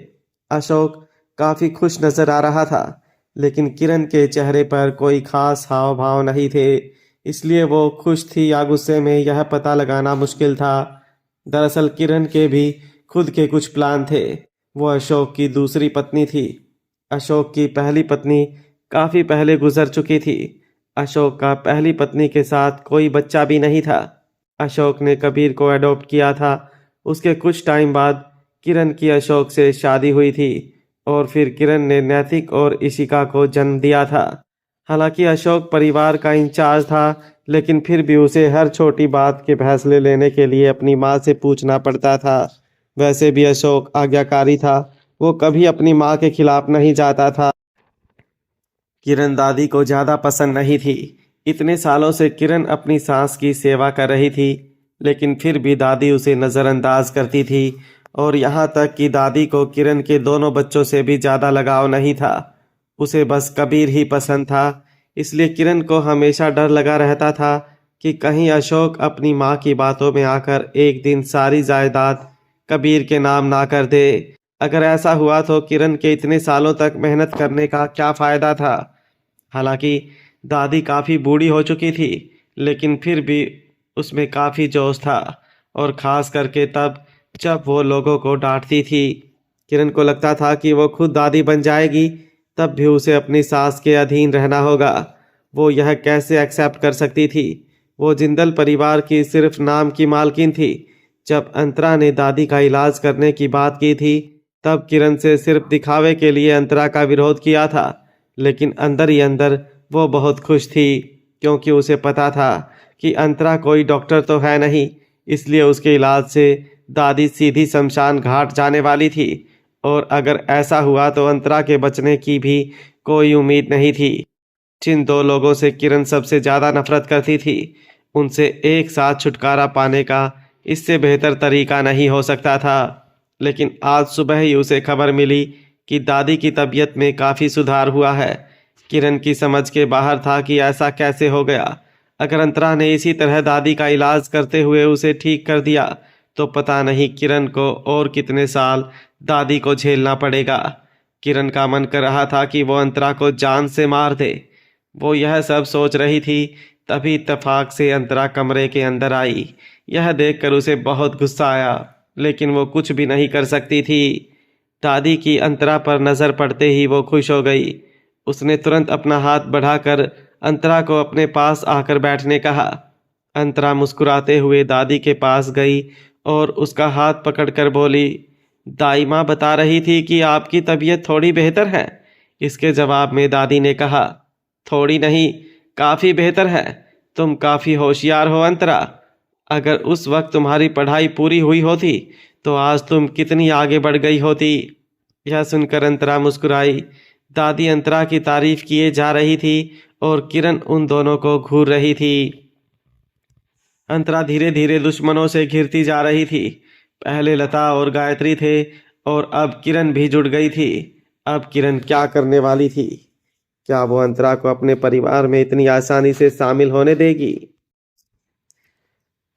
अशोक काफ़ी खुश नज़र आ रहा था, लेकिन किरण के चेहरे पर कोई खास हाव भाव नहीं थे, इसलिए वो खुश थी या गुस्से में यह पता लगाना मुश्किल था। दरअसल किरण के भी खुद के कुछ प्लान थे। वो अशोक की दूसरी पत्नी थी। अशोक की पहली पत्नी काफ़ी पहले गुजर चुकी थी। अशोक का पहली पत्नी के साथ कोई बच्चा भी नहीं था। अशोक ने कबीर को अडॉप्ट किया था। उसके कुछ टाइम बाद किरण की अशोक से शादी हुई थी और फिर किरण ने नैतिक और इशिका को जन्म दिया था। हालांकि अशोक परिवार का इंचार्ज था, लेकिन फिर भी उसे हर छोटी बात के फैसले लेने के लिए अपनी माँ से पूछना पड़ता था। वैसे भी अशोक आज्ञाकारी था। वो कभी अपनी माँ के खिलाफ नहीं जाता था। किरण दादी को ज़्यादा पसंद नहीं थी। इतने सालों से किरण अपनी सास की सेवा कर रही थी, लेकिन फिर भी दादी उसे नज़रअंदाज करती थी और यहाँ तक कि दादी को किरण के दोनों बच्चों से भी ज़्यादा लगाव नहीं था। उसे बस कबीर ही पसंद था। इसलिए किरण को हमेशा डर लगा रहता था कि कहीं अशोक अपनी माँ की बातों में आकर एक दिन सारी जायदाद कबीर के नाम ना कर दे। अगर ऐसा हुआ तो किरण के इतने सालों तक मेहनत करने का क्या फ़ायदा था। हालांकि दादी काफ़ी बूढ़ी हो चुकी थी, लेकिन फिर भी उसमें काफ़ी जोश था, और ख़ास करके तब जब वो लोगों को डांटती थी। किरण को लगता था कि वो खुद दादी बन जाएगी तब भी उसे अपनी सास के अधीन रहना होगा। वो यह कैसे एक्सेप्ट कर सकती थी। वो जिंदल परिवार की सिर्फ नाम की मालकिन थी। जब अंतरा ने दादी का इलाज करने की बात की थी तब किरण से सिर्फ दिखावे के लिए अंतरा का विरोध किया था, लेकिन अंदर ही अंदर वो बहुत खुश थी, क्योंकि उसे पता था कि अंतरा कोई डॉक्टर तो है नहीं, इसलिए उसके इलाज से दादी सीधी शमशान घाट जाने वाली थी, और अगर ऐसा हुआ तो अंतरा के बचने की भी कोई उम्मीद नहीं थी। जिन दो लोगों से किरण सबसे ज़्यादा नफरत करती थी, उनसे एक साथ छुटकारा पाने का इससे बेहतर तरीका नहीं हो सकता था। लेकिन आज सुबह ही उसे खबर मिली कि दादी की तबीयत में काफ़ी सुधार हुआ है। किरण की समझ के बाहर था कि ऐसा कैसे हो गया। अगर अंतरा ने इसी तरह दादी का इलाज करते हुए उसे ठीक कर दिया तो पता नहीं किरण को और कितने साल दादी को झेलना पड़ेगा। किरण का मन कर रहा था कि वो अंतरा को जान से मार दे। वो यह सब सोच रही थी, तभी इत्तेफाक से अंतरा कमरे के अंदर आई। यह देखकर उसे बहुत गुस्सा आया, लेकिन वो कुछ भी नहीं कर सकती थी। दादी की अंतरा पर नज़र पड़ते ही वो खुश हो गई। उसने तुरंत अपना हाथ बढ़ाकर अंतरा को अपने पास आकर बैठने कहा। अंतरा मुस्कुराते हुए दादी के पास गई और उसका हाथ पकड़कर बोली, दाई माँ बता रही थी कि आपकी तबीयत थोड़ी बेहतर है। इसके जवाब में दादी ने कहा, थोड़ी नहीं, काफ़ी बेहतर है। तुम काफ़ी होशियार हो अंतरा। अगर उस वक्त तुम्हारी पढ़ाई पूरी हुई होती तो आज तुम कितनी आगे बढ़ गई होती। यह सुनकर अंतरा मुस्कुराई। दादी अंतरा की तारीफ किए जा रही थी और किरण उन दोनों को घूर रही थी। अंतरा धीरे धीरे दुश्मनों से घिरती जा रही थी। पहले लता और गायत्री थे और अब किरण भी जुड़ गई थी। अब किरण क्या करने वाली थी? क्या वो अंतरा को अपने परिवार में इतनी आसानी से शामिल होने देगी?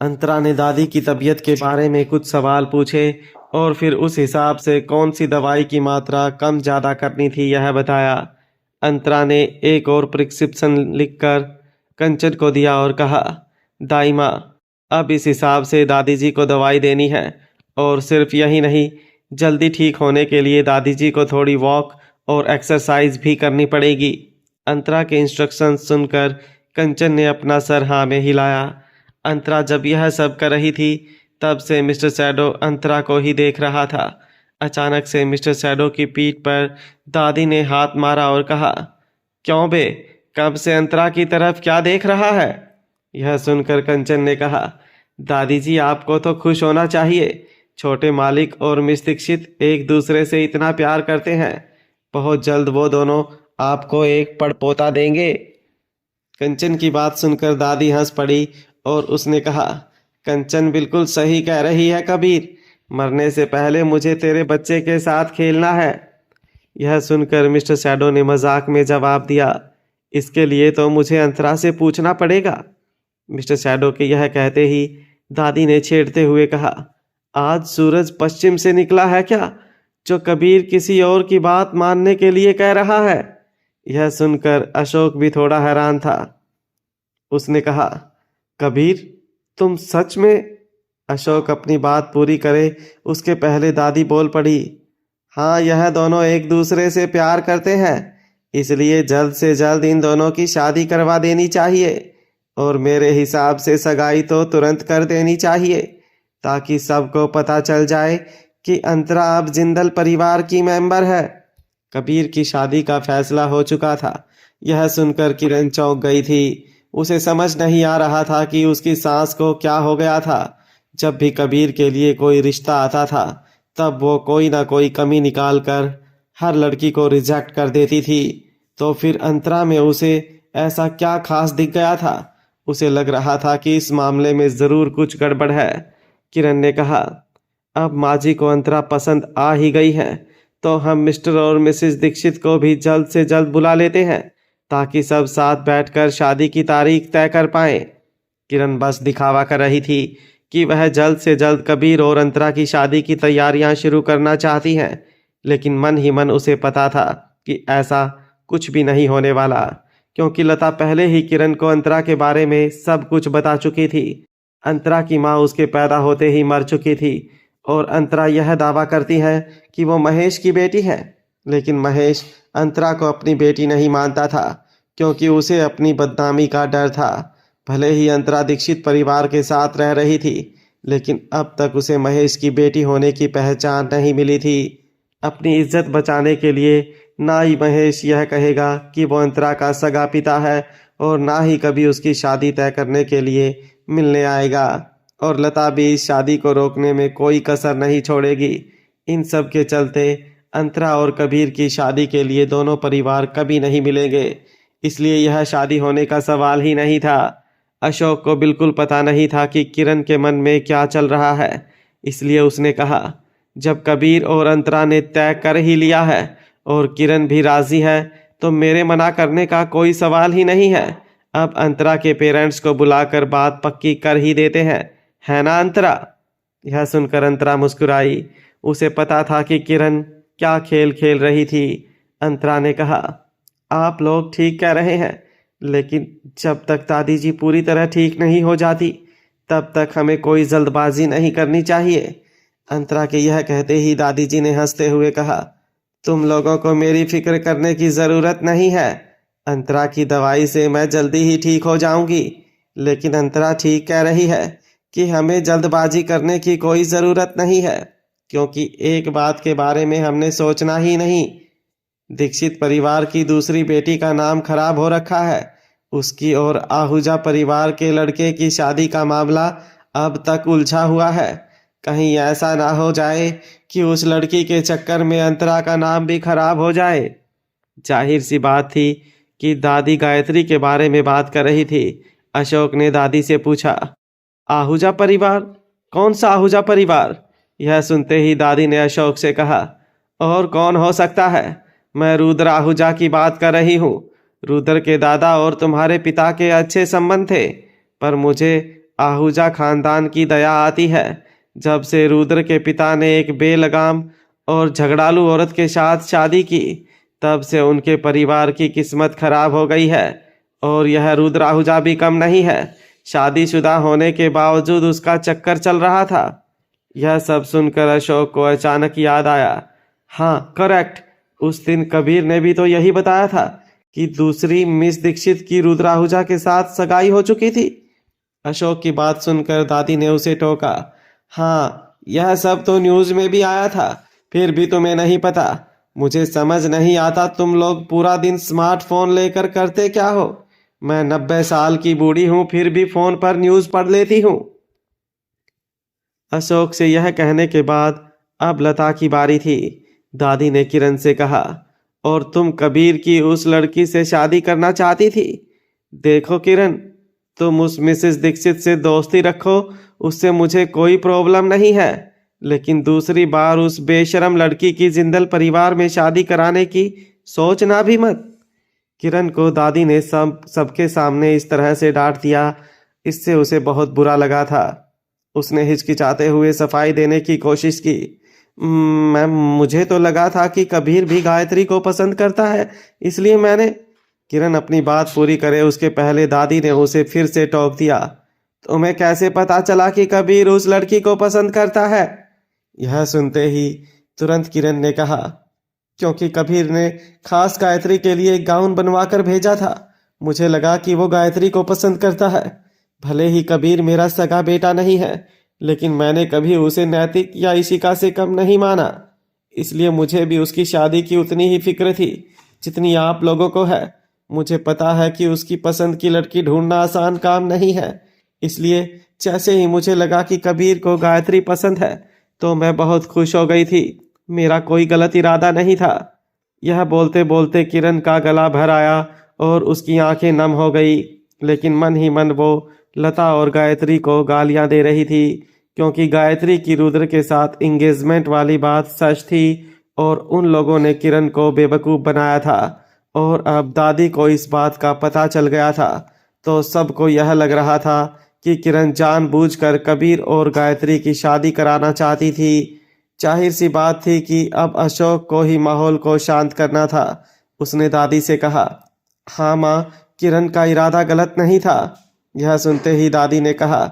अंतरा ने दादी की तबीयत के बारे में कुछ सवाल पूछे और फिर उस हिसाब से कौन सी दवाई की मात्रा कम ज़्यादा करनी थी यह बताया। अंतरा ने एक और प्रिस्क्रिप्शन लिखकर कंचन को दिया और कहा, दाई माँ, अब इस हिसाब से दादी जी को दवाई देनी है, और सिर्फ यही नहीं, जल्दी ठीक होने के लिए दादी जी को थोड़ी वॉक और एक्सरसाइज भी करनी पड़ेगी। अंतरा के इंस्ट्रक्शंस सुनकर कंचन ने अपना सर हाँ में हिलाया। अंतरा जब यह सब कर रही थी तब से मिस्टर शैडो अंतरा को ही देख रहा था। अचानक से मिस्टर शैडो की पीठ पर दादी ने हाथ मारा और कहा, क्यों बे, कब से अंतरा की तरफ क्या देख रहा है? यह सुनकर कंचन ने कहा, दादी जी आपको तो खुश होना चाहिए। छोटे मालिक और मिस दीक्षित एक दूसरे से इतना प्यार करते हैं। बहुत जल्द वो दोनों आपको एक पड़पोता देंगे। कंचन की बात सुनकर दादी हंस पड़ी और उसने कहा, कंचन बिल्कुल सही कह रही है कबीर, मरने से पहले मुझे तेरे बच्चे के साथ खेलना है। यह सुनकर मिस्टर शैडो ने मजाक में जवाब दिया, इसके लिए तो मुझे अंतरा से पूछना पड़ेगा। मिस्टर शैडो के यह कहते ही दादी ने छेड़ते हुए कहा, आज सूरज पश्चिम से निकला है क्या, जो कबीर किसी और की बात मानने के लिए कह रहा है? यह सुनकर अशोक भी थोड़ा हैरान था। उसने कहा, कबीर तुम सच में? अशोक अपनी बात पूरी करे उसके पहले दादी बोल पड़ी, हाँ, यह दोनों एक दूसरे से प्यार करते हैं, इसलिए जल्द से जल्द इन दोनों की शादी करवा देनी चाहिए, और मेरे हिसाब से सगाई तो तुरंत कर देनी चाहिए, ताकि सबको पता चल जाए कि अंतरा अब जिंदल परिवार की मेंबर है। कबीर की शादी का फैसला हो चुका था। यह सुनकर किरण चौंक गई थी। उसे समझ नहीं आ रहा था कि उसकी सास को क्या हो गया था। जब भी कबीर के लिए कोई रिश्ता आता था तब वो कोई ना कोई कमी निकाल कर हर लड़की को रिजेक्ट कर देती थी। तो फिर अंतरा में उसे ऐसा क्या खास दिख गया था? उसे लग रहा था कि इस मामले में ज़रूर कुछ गड़बड़ है। किरण ने कहा, अब माँ जी को अंतरा पसंद आ ही गई है तो हम मिस्टर और मिसेस दीक्षित को भी जल्द से जल्द बुला लेते हैं ताकि सब साथ बैठकर शादी की तारीख तय कर पाएं। किरण बस दिखावा कर रही थी कि वह जल्द से जल्द कबीर और अंतरा की शादी की तैयारियां शुरू करना चाहती हैं, लेकिन मन ही मन उसे पता था कि ऐसा कुछ भी नहीं होने वाला, क्योंकि लता पहले ही किरण को अंतरा के बारे में सब कुछ बता चुकी थी। अंतरा की माँ उसके पैदा होते ही मर चुकी थी और अंतरा यह दावा करती है कि वो महेश की बेटी है, लेकिन महेश अंतरा को अपनी बेटी नहीं मानता था क्योंकि उसे अपनी बदनामी का डर था। भले ही अंतरा दीक्षित परिवार के साथ रह रही थी, लेकिन अब तक उसे महेश की बेटी होने की पहचान नहीं मिली थी। अपनी इज्जत बचाने के लिए ना ही महेश यह कहेगा कि वो अंतरा का सगा पिता है और ना ही कभी उसकी शादी तय करने के लिए मिलने आएगा, और लता भी इस शादी को रोकने में कोई कसर नहीं छोड़ेगी। इन सब के चलते अंतरा और कबीर की शादी के लिए दोनों परिवार कभी नहीं मिलेंगे, इसलिए यह शादी होने का सवाल ही नहीं था। अशोक को बिल्कुल पता नहीं था कि किरण के मन में क्या चल रहा है, इसलिए उसने कहा, जब कबीर और अंतरा ने तय कर ही लिया है और किरण भी राजी है तो मेरे मना करने का कोई सवाल ही नहीं है। अब अंतरा के पेरेंट्स को बुलाकर बात पक्की कर ही देते हैं, है ना अंतरा? यह सुनकर अंतरा मुस्कुराई। उसे पता था कि किरण क्या खेल खेल रही थी। अंतरा ने कहा, आप लोग ठीक कह रहे हैं, लेकिन जब तक दादी जी पूरी तरह ठीक नहीं हो जाती तब तक हमें कोई जल्दबाजी नहीं करनी चाहिए। अंतरा के यह कहते ही दादी जी ने हंसते हुए कहा, तुम लोगों को मेरी फिक्र करने की ज़रूरत नहीं है। अंतरा की दवाई से मैं जल्दी ही ठीक हो जाऊंगी। लेकिन अंतरा ठीक कह रही है कि हमें जल्दबाजी करने की कोई ज़रूरत नहीं है, क्योंकि एक बात के बारे में हमने सोचना ही नहीं। दीक्षित परिवार की दूसरी बेटी का नाम खराब हो रखा है। उसकी और आहूजा परिवार के लड़के की शादी का मामला अब तक उलझा हुआ है। कहीं ऐसा ना हो जाए कि उस लड़की के चक्कर में अंतरा का नाम भी खराब हो जाए। जाहिर सी बात थी कि दादी गायत्री के बारे में बात कर रही थी। अशोक ने दादी से पूछा, आहूजा परिवार? कौन सा आहूजा परिवार? यह सुनते ही दादी ने अशोक से कहा, और कौन हो सकता है, मैं रुद्र आहूजा की बात कर रही हूँ। रुद्र के दादा और तुम्हारे पिता के अच्छे संबंध थे, पर मुझे आहूजा खानदान की दया आती है। जब से रुद्र के पिता ने एक बेलगाम और झगड़ालू औरत के साथ शादी की, तब से उनके परिवार की किस्मत खराब हो गई है। और यह रुद्र आहूजा भी कम नहीं है, शादीशुदा होने के बावजूद उसका चक्कर चल रहा था। यह सब सुनकर अशोक को अचानक याद आया, हाँ करेक्ट, उस दिन कबीर ने भी तो यही बताया था कि दूसरी मिस दीक्षित की रुद्र आहूजा के साथ सगाई हो चुकी थी। अशोक की बात सुनकर दादी ने उसे टोका, हाँ यह सब तो न्यूज़ में भी आया था, फिर भी तुम्हें नहीं पता। मुझे समझ नहीं आता तुम लोग पूरा दिन स्मार्टफोन लेकर करते क्या हो। मैं 90 साल की बूढ़ी हूँ, फिर भी फोन पर न्यूज़ पढ़ लेती हूँ। अशोक से यह कहने के बाद अब लता की बारी थी। दादी ने किरण से कहा, और तुम कबीर की उस लड़की से शादी करना चाहती थी? देखो किरण, तुम उस मिसेस दीक्षित से दोस्ती रखो, उससे मुझे कोई प्रॉब्लम नहीं है, लेकिन दूसरी बार उस बेशरम लड़की की जिंदल परिवार में शादी कराने की सोचना भी मत। किरण को दादी ने सबके सामने इस तरह से डांट दिया, इससे उसे बहुत बुरा लगा था। उसने हिचकिचाते हुए सफाई देने की कोशिश की, मैम मुझे तो लगा था कि कबीर भी गायत्री को पसंद करता है, इसलिए मैंने। किरण अपनी बात पूरी करे उसके पहले दादी ने उसे फिर से टोक दिया, तुम्हें कैसे पता चला कि कबीर उस लड़की को पसंद करता है? यह सुनते ही तुरंत किरण ने कहा, क्योंकि कबीर ने खास गायत्री के लिए एक गाउन बनवा कर भेजा था। मुझे लगा कि वो गायत्री को पसंद करता है। भले ही कबीर मेरा सगा बेटा नहीं है, लेकिन मैंने कभी उसे नैतिक या इशिका से कम नहीं माना, इसलिए मुझे भी उसकी शादी की उतनी ही फिक्र थी जितनी आप लोगों को है। मुझे पता है कि उसकी पसंद की लड़की ढूंढना आसान काम नहीं है, इसलिए जैसे ही मुझे लगा कि कबीर को गायत्री पसंद है तो मैं बहुत खुश हो गई थी। मेरा कोई गलत इरादा नहीं था। यह बोलते बोलते किरण का गला भर आया और उसकी आंखें नम हो गई, लेकिन मन ही मन वो लता और गायत्री को गालियां दे रही थी क्योंकि गायत्री की रुद्र के साथ इंगेजमेंट वाली बात सच थी और उन लोगों ने किरण को बेवकूफ़ बनाया था और अब दादी को इस बात का पता चल गया था। तो सबको यह लग रहा था कि किरण जानबूझकर कबीर और गायत्री की शादी कराना चाहती थी। जाहिर सी बात थी कि अब अशोक को ही माहौल को शांत करना था। उसने दादी से कहा, हाँ माँ, किरण का इरादा गलत नहीं था। यह सुनते ही दादी ने कहा,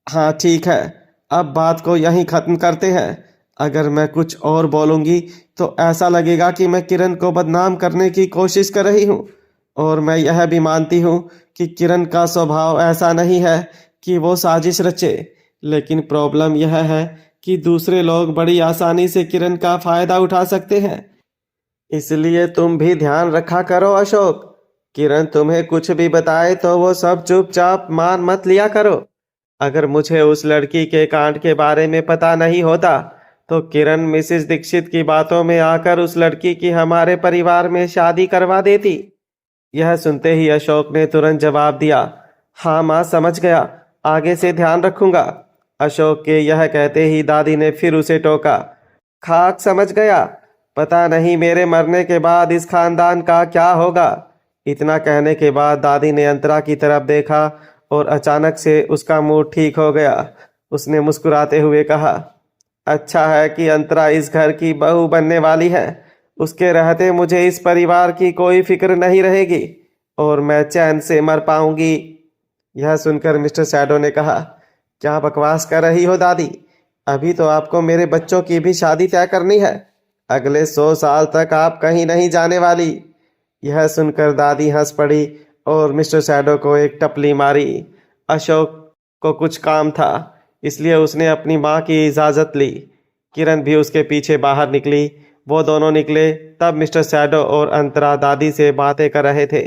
हाँ ठीक है, अब बात को यहीं ख़त्म करते हैं। अगर मैं कुछ और बोलूँगी तो ऐसा लगेगा कि मैं किरण को बदनाम करने की कोशिश कर रही हूँ। और मैं यह भी मानती हूँ कि किरण का स्वभाव ऐसा नहीं है कि वो साजिश रचे, लेकिन प्रॉब्लम यह है कि दूसरे लोग बड़ी आसानी से किरण का फ़ायदा उठा सकते हैं। इसलिए तुम भी ध्यान रखा करो अशोक। किरण तुम्हें कुछ भी बताए तो वो सब चुपचाप मान मत लिया करो। अगर मुझे उस लड़की के कांड के बारे में पता नहीं होता तो किरण मिसेस दीक्षित की बातों में आकर उस लड़की की हमारे परिवार में शादी करवा देती। यह सुनते ही अशोक ने तुरंत जवाब दिया, हाँ माँ समझ गया, आगे से ध्यान रखूंगा। अशोक के यह कहते ही दादी ने फिर उसे टोका, खाक समझ गया, पता नहीं मेरे मरने के बाद इस खानदान का क्या होगा। इतना कहने के बाद दादी ने अंतरा की तरफ देखा और अचानक से उसका मूड ठीक हो गया। उसने मुस्कुराते हुए कहा, अच्छा है कि अंतरा इस घर की बहू बनने वाली है। उसके रहते मुझे इस परिवार की कोई फिक्र नहीं रहेगी और मैं चैन से मर पाऊंगी। यह सुनकर मिस्टर शैडो ने कहा, क्या बकवास कर रही हो दादी, अभी तो आपको मेरे बच्चों की भी शादी तय करनी है। अगले 100 साल तक आप कहीं नहीं जाने वाली। यह सुनकर दादी हंस पड़ी और मिस्टर शैडो को एक टपली मारी। अशोक को कुछ काम था, इसलिए उसने अपनी माँ की इजाज़त ली। किरण भी उसके पीछे बाहर निकली। वो दोनों निकले तब मिस्टर शैडो और अंतरा दादी से बातें कर रहे थे।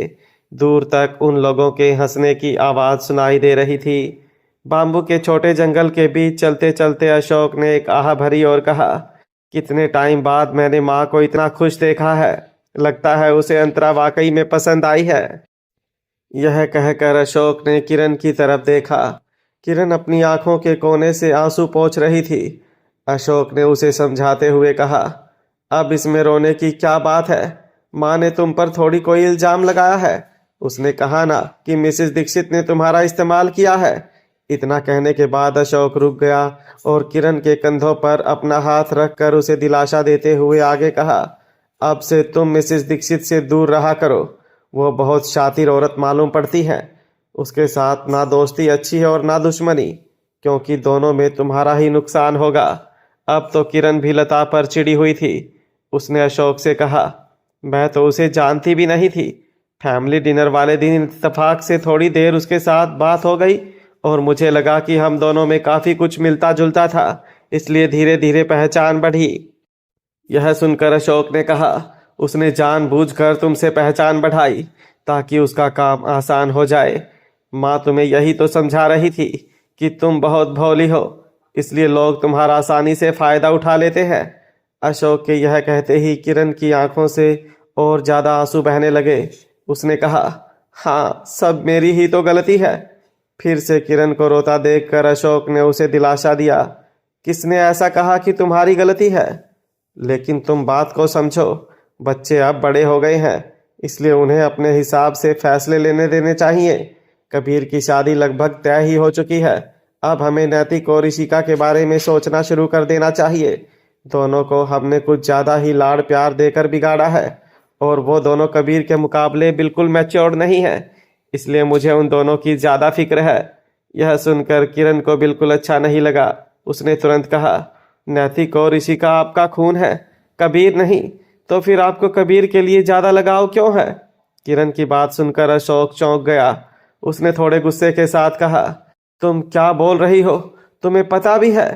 दूर तक उन लोगों के हंसने की आवाज़ सुनाई दे रही थी। बाम्बू के छोटे जंगल के बीच चलते चलते अशोक ने एक आह भरी और कहा, कितने टाइम बाद मैंने माँ को इतना खुश देखा है। लगता है उसे अंतरा वाकई में पसंद आई है। यह कहकर अशोक ने किरण की तरफ देखा। किरण अपनी आंखों के कोने से आंसू पोंछ रही थी। अशोक ने उसे समझाते हुए कहा, अब इसमें रोने की क्या बात है, माँ ने तुम पर थोड़ी कोई इल्जाम लगाया है। उसने कहा ना कि मिसेस दीक्षित ने तुम्हारा इस्तेमाल किया है। इतना कहने के बाद अशोक रुक गया और किरण के कंधों पर अपना हाथ रखकर उसे दिलासा देते हुए आगे कहा, अब से तुम मिसेस दीक्षित से दूर रहा करो। वो बहुत शातिर औरत मालूम पड़ती है। उसके साथ ना दोस्ती अच्छी है और ना दुश्मनी, क्योंकि दोनों में तुम्हारा ही नुकसान होगा। अब तो किरण भी लता पर चिड़ी हुई थी। उसने अशोक से कहा, मैं तो उसे जानती भी नहीं थी। फैमिली डिनर वाले दिन इत्तेफाक से थोड़ी देर उसके साथ बात हो गई और मुझे लगा कि हम दोनों में काफ़ी कुछ मिलता जुलता था, इसलिए धीरे धीरे पहचान बढ़ी। यह सुनकर अशोक ने कहा, उसने जानबूझकर तुमसे पहचान बढ़ाई ताकि उसका काम आसान हो जाए। माँ तुम्हें यही तो समझा रही थी कि तुम बहुत भोली हो, इसलिए लोग तुम्हारा आसानी से फ़ायदा उठा लेते हैं। अशोक के यह कहते ही किरण की आंखों से और ज़्यादा आंसू बहने लगे। उसने कहा, हाँ सब मेरी ही तो गलती है। फिर से किरण को रोता देखकर अशोक ने उसे दिलासा दिया, किसने ऐसा कहा कि तुम्हारी गलती है? लेकिन तुम बात को समझो, बच्चे अब बड़े हो गए हैं, इसलिए उन्हें अपने हिसाब से फैसले लेने देने चाहिए। कबीर की शादी लगभग तय ही हो चुकी है। अब हमें नैतिक और ऋषिका के बारे में सोचना शुरू कर देना चाहिए। दोनों को हमने कुछ ज़्यादा ही लाड़ प्यार देकर बिगाड़ा है और वो दोनों कबीर के मुकाबले बिल्कुल मैच्योर्ड नहीं है, इसलिए मुझे उन दोनों की ज़्यादा फिक्र है। यह सुनकर किरण को बिल्कुल अच्छा नहीं लगा। उसने तुरंत कहा, नैतिक और ऋषिका आपका खून है, कबीर नहीं, तो फिर आपको कबीर के लिए ज़्यादा लगाव क्यों है? किरण की बात सुनकर अशोक चौंक गया। उसने थोड़े गुस्से के साथ कहा, तुम क्या बोल रही हो? तुम्हें पता भी है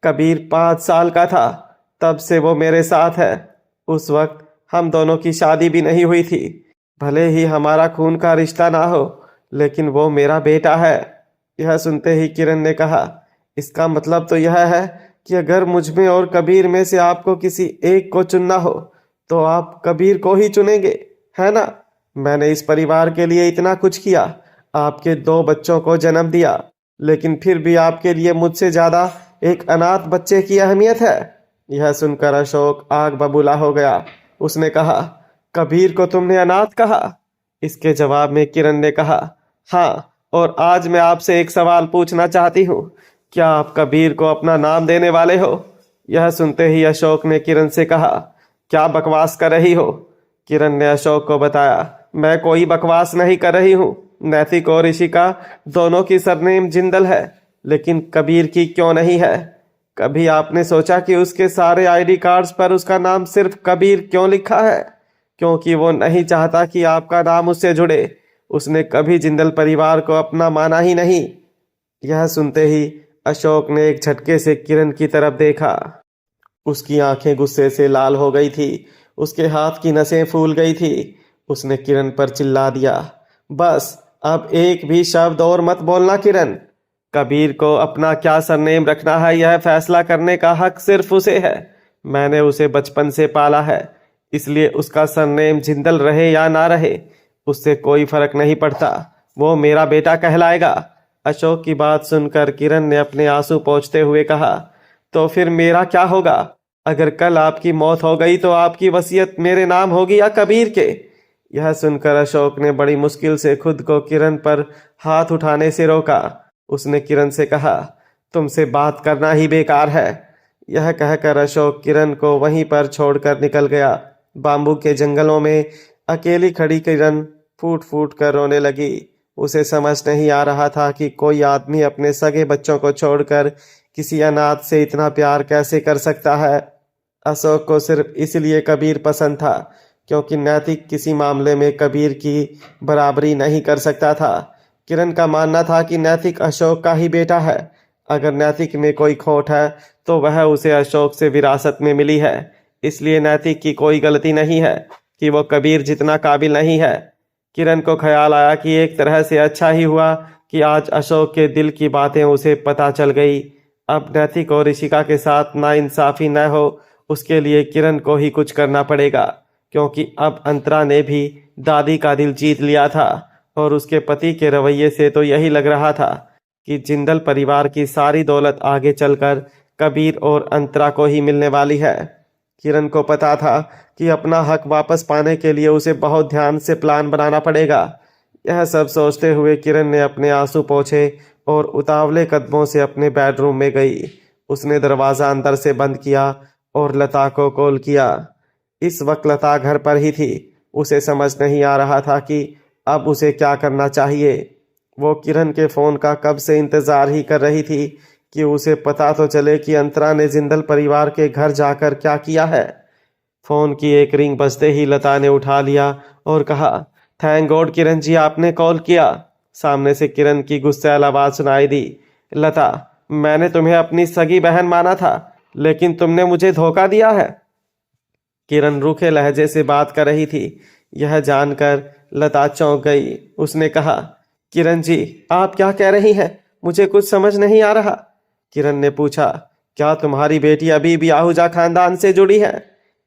कबीर 5 साल का था तब से वो मेरे साथ है। उस वक्त हम दोनों की शादी भी नहीं हुई थी। भले ही हमारा खून का रिश्ता ना हो, लेकिन वो मेरा बेटा है। यह सुनते ही किरण ने कहा, इसका मतलब तो यह है कि अगर मुझ में और कबीर में से आपको किसी एक को चुनना हो तो आप कबीर को ही चुनेंगे, है ना? मैंने इस परिवार के लिए इतना कुछ किया, आपके 2 बच्चों को जन्म दिया, लेकिन फिर भी आपके लिए मुझसे ज़्यादा एक अनाथ बच्चे की अहमियत है। यह सुनकर अशोक आग बबूला हो गया। उसने कहा, कबीर को तुमने अनाथ कहा? इसके जवाब में किरण ने कहा, हाँ, और आज मैं आपसे एक सवाल पूछना चाहती हूँ। क्या आप कबीर को अपना नाम देने वाले हो? यह सुनते ही अशोक ने किरण से कहा, क्या बकवास कर रही हो? किरण ने अशोक को बताया, मैं कोई बकवास नहीं कर रही हूँ। नैतिक और ऋषिका दोनों की सरनेम जिंदल है, लेकिन कबीर की क्यों नहीं है? कभी आपने सोचा कि उसके सारे आईडी कार्ड्स पर उसका नाम सिर्फ कबीर क्यों लिखा है? क्योंकि वो नहीं चाहता कि आपका नाम उससे जुड़े। उसने कभी जिंदल परिवार को अपना माना ही नहीं। यह सुनते ही अशोक ने एक झटके से किरण की तरफ देखा। उसकी आंखें गुस्से से लाल हो गई थी। उसके हाथ की नसें फूल गई थी। उसने किरण पर चिल्ला दिया, बस अब एक भी शब्द और मत बोलना किरण। कबीर को अपना क्या सरनेम रखना है, यह फैसला करने का हक सिर्फ उसे है। मैंने उसे बचपन से पाला है, इसलिए उसका सरनेम जिंदल रहे या ना रहे, उससे कोई फर्क नहीं पड़ता। वो मेरा बेटा कहलाएगा। अशोक की बात सुनकर किरण ने अपने आंसू पोंछते हुए कहा, तो फिर मेरा क्या होगा? अगर कल आपकी मौत हो गई तो आपकी वसीयत मेरे नाम होगी या कबीर के? यह सुनकर अशोक ने बड़ी मुश्किल से खुद को किरण पर हाथ उठाने से रोका। उसने किरण से कहा, तुमसे बात करना ही बेकार है। यह कहकर अशोक किरण को वहीं पर छोड़कर निकल गया। बाम्बू के जंगलों में अकेली खड़ी किरण फूट फूट कर रोने लगी। उसे समझ नहीं आ रहा था कि कोई आदमी अपने सगे बच्चों को छोड़कर किसी अनाथ से इतना प्यार कैसे कर सकता है। अशोक को सिर्फ इसलिए कबीर पसंद था क्योंकि नैतिक किसी मामले में कबीर की बराबरी नहीं कर सकता था। किरण का मानना था कि नैतिक अशोक का ही बेटा है। अगर नैतिक में कोई खोट है तो वह उसे अशोक से विरासत में मिली है। इसलिए नैतिक की कोई गलती नहीं है कि वो कबीर जितना काबिल नहीं है। किरण को ख्याल आया कि एक तरह से अच्छा ही हुआ कि आज अशोक के दिल की बातें उसे पता चल गई। अब नैतिक और ऋषिका के साथ नाइंसाफी न हो, उसके लिए किरण को ही कुछ करना पड़ेगा, क्योंकि अब अंतरा ने भी दादी का दिल जीत लिया था और उसके पति के रवैये से तो यही लग रहा था कि जिंदल परिवार की सारी दौलत आगे चलकर कबीर और अंतरा को ही मिलने वाली है। किरण को पता था कि अपना हक वापस पाने के लिए उसे बहुत ध्यान से प्लान बनाना पड़ेगा। यह सब सोचते हुए किरण ने अपने आंसू पोंछे और उतावले कदमों से अपने बेडरूम में गई। उसने दरवाज़ा अंदर से बंद किया और लता को कॉल किया। इस वक्त लता घर पर ही थी। उसे समझ नहीं आ रहा था कि अब उसे क्या करना चाहिए। वो किरण के फ़ोन का कब से इंतज़ार ही कर रही थी कि उसे पता तो चले कि अंतरा ने जिंदल परिवार के घर जाकर क्या किया है। फ़ोन की एक रिंग बजते ही लता ने उठा लिया और कहा, थैंक गॉड किरण जी, आपने कॉल किया। सामने से किरण की गुस्सैल आवाज़ सुनाई दी, लता, मैंने तुम्हें अपनी सगी बहन माना था, लेकिन तुमने मुझे धोखा दिया है। किरण रूखे लहजे से बात कर रही थी। यह जानकर लता चौंक गई। उसने कहा, किरण जी, आप क्या कह रही हैं? मुझे कुछ समझ नहीं आ रहा। किरण ने पूछा, क्या तुम्हारी बेटी अभी भी आहूजा खानदान से जुड़ी है?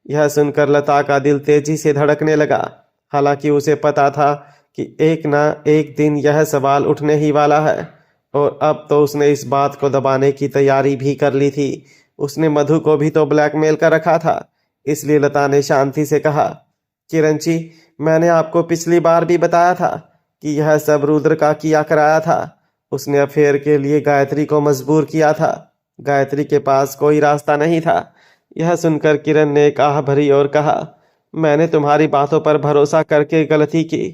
यह सुनकर लता का दिल तेजी से धड़कने लगा। हालांकि उसे पता था कि एक ना एक दिन यह सवाल उठने ही वाला है, और अब तो उसने इस बात को दबाने की तैयारी भी कर ली थी। उसने मधु को भी तो ब्लैकमेल कर रखा था। इसलिए लता ने शांति से कहा, किरण जी, मैंने आपको पिछली बार भी बताया था कि यह सब रुद्र का किया कराया था। उसने अफेयर के लिए गायत्री को मजबूर किया था। गायत्री के पास कोई रास्ता नहीं था। यह सुनकर किरण ने एक आह भरी और कहा, मैंने तुम्हारी बातों पर भरोसा करके गलती की।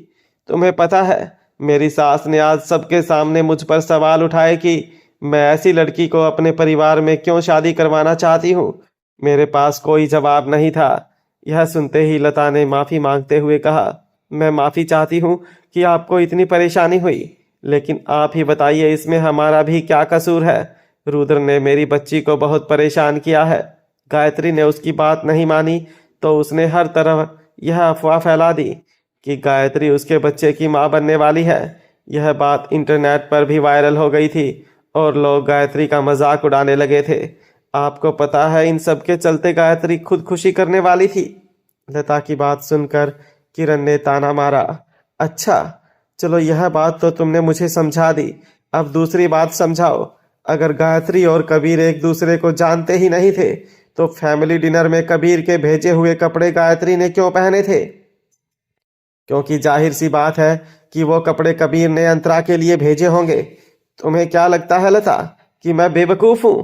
तुम्हें पता है, मेरी सास ने आज सबके सामने मुझ पर सवाल उठाए कि मैं ऐसी लड़की को अपने परिवार में क्यों शादी करवाना चाहती हूँ। मेरे पास कोई जवाब नहीं था। यह सुनते ही लता ने माफ़ी मांगते हुए कहा, मैं माफ़ी चाहती हूँ कि आपको इतनी परेशानी हुई, लेकिन आप ही बताइए, इसमें हमारा भी क्या कसूर है? रुद्र ने मेरी बच्ची को बहुत परेशान किया है। गायत्री ने उसकी बात नहीं मानी तो उसने हर तरफ यह अफवाह फैला दी कि गायत्री उसके बच्चे की मां बनने वाली है। यह बात इंटरनेट पर भी वायरल हो गई थी और लोग गायत्री का मजाक उड़ाने लगे थे। आपको पता है, इन सब के चलते गायत्री खुदकुशी करने वाली थी। लता की बात सुनकर किरण ने ताना मारा, अच्छा चलो, यह बात तो तुमने मुझे समझा दी, अब दूसरी बात समझाओ। अगर गायत्री और कबीर एक दूसरे को जानते ही नहीं थे तो फैमिली डिनर में कबीर के भेजे हुए कपड़े गायत्री ने क्यों पहने थे? क्योंकि जाहिर सी बात है कि वो कपड़े कबीर ने अंतरा के लिए भेजे होंगे। तुम्हें क्या लगता है लता कि मैं बेवकूफ हूं?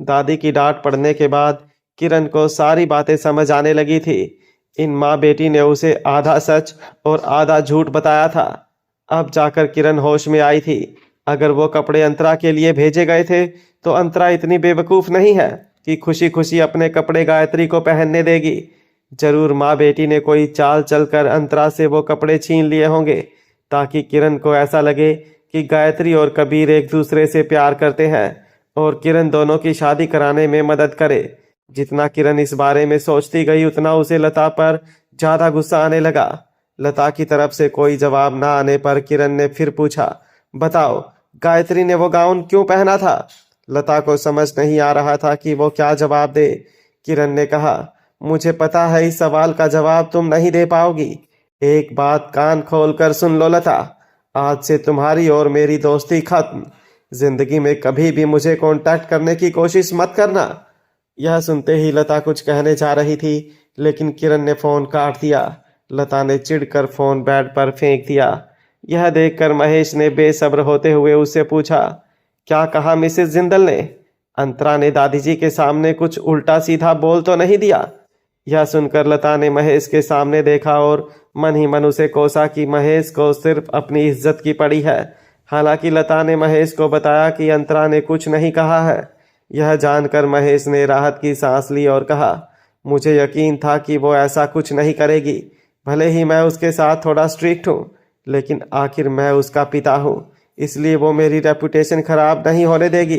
दादी की डांट पड़ने के बाद किरण को सारी बातें समझ आने लगी थी। इन माँ बेटी ने उसे आधा सच और आधा झूठ बताया था। अब जाकर किरण होश में आई थी। अगर वो कपड़े अंतरा के लिए भेजे गए थे तो अंतरा इतनी बेवकूफ नहीं है कि खुशी खुशी अपने कपड़े गायत्री को पहनने देगी। जरूर माँ बेटी ने कोई चाल चलकर अंतरा से वो कपड़े छीन लिए होंगे ताकि किरण को ऐसा लगे कि गायत्री और कबीर एक दूसरे से प्यार करते हैं और किरण दोनों की शादी कराने में मदद करे। जितना किरण इस बारे में सोचती गई उतना उसे लता पर ज्यादा गुस्सा आने लगा। लता की तरफ से कोई जवाब ना आने पर किरण ने फिर पूछा, बताओ गायत्री ने वो गाउन क्यों पहना था? लता को समझ नहीं आ रहा था कि वो क्या जवाब दे। किरण ने कहा, मुझे पता है इस सवाल का जवाब तुम नहीं दे पाओगी। एक बात कान खोलकर सुन लो लता, आज से तुम्हारी और मेरी दोस्ती खत्म। जिंदगी में कभी भी मुझे कांटेक्ट करने की कोशिश मत करना। यह सुनते ही लता कुछ कहने जा रही थी लेकिन किरण ने फोन काट दिया। लता ने चिढ़कर फोन बेड पर फेंक दिया। यह देखकर महेश ने बेसब्र होते हुए उससे पूछा, क्या कहा मिसेस जिंदल ने? अंतरा ने दादी जी के सामने कुछ उल्टा सीधा बोल तो नहीं दिया? यह सुनकर लता ने महेश के सामने देखा और मन ही मन उसे कोसा कि महेश को सिर्फ अपनी इज्जत की पड़ी है। हालांकि लता ने महेश को बताया कि अंतरा ने कुछ नहीं कहा है। यह जानकर महेश ने राहत की सांस ली और कहा, मुझे यकीन था कि वो ऐसा कुछ नहीं करेगी। भले ही मैं उसके साथ थोड़ा स्ट्रिक्ट हूँ लेकिन आखिर मैं उसका पिता हूँ, इसलिए वो मेरी रेपुटेशन खराब नहीं होने देगी।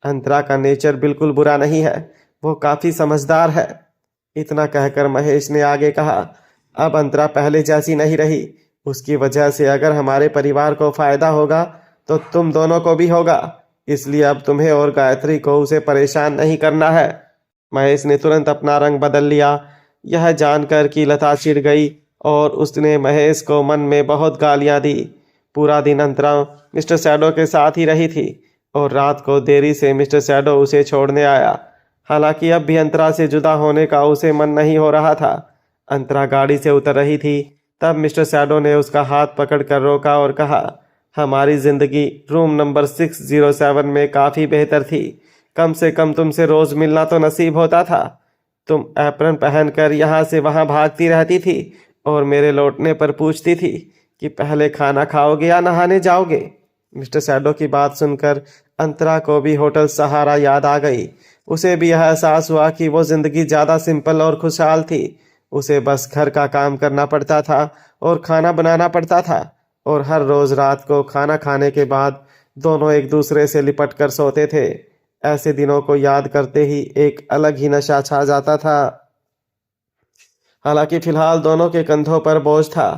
अंतरा का नेचर बिल्कुल बुरा नहीं है, वो काफ़ी समझदार है। इतना कहकर महेश ने आगे कहा, अब अंतरा पहले जैसी नहीं रही। उसकी वजह से अगर हमारे परिवार को फायदा होगा तो तुम दोनों को भी होगा, इसलिए अब तुम्हें और गायत्री को उसे परेशान नहीं करना है। महेश ने तुरंत अपना रंग बदल लिया। यह जानकर कि लता चिढ़ गई और उसने महेश को मन में बहुत गालियां दी। पूरा दिन अंतरा मिस्टर सैडो के साथ ही रही थी और रात को देरी से मिस्टर सैडो उसे छोड़ने आया। हालांकि अब भी अंतरा से जुदा होने का उसे मन नहीं हो रहा था। अंतरा गाड़ी से उतर रही थी तब मिस्टर सैडो ने उसका हाथ पकड़कर रोका और कहा, हमारी जिंदगी रूम नंबर 607 में काफ़ी बेहतर थी। कम से कम तुमसे रोज़ मिलना तो नसीब होता था। तुम एप्रन पहनकर यहाँ से वहाँ भागती रहती थी और मेरे लौटने पर पूछती थी कि पहले खाना खाओगे या नहाने जाओगे। मिस्टर सैडो की बात सुनकर अंतरा को भी होटल सहारा याद आ गई। उसे भी यह एहसास हुआ कि वो जिंदगी ज़्यादा सिंपल और खुशहाल थी। उसे बस घर का काम करना पड़ता था और खाना बनाना पड़ता था और हर रोज़ रात को खाना खाने के बाद दोनों एक दूसरे से लिपट कर सोते थे। ऐसे दिनों को याद करते ही एक अलग ही नशा छा जाता था। हालांकि फिलहाल दोनों के कंधों पर बोझ था।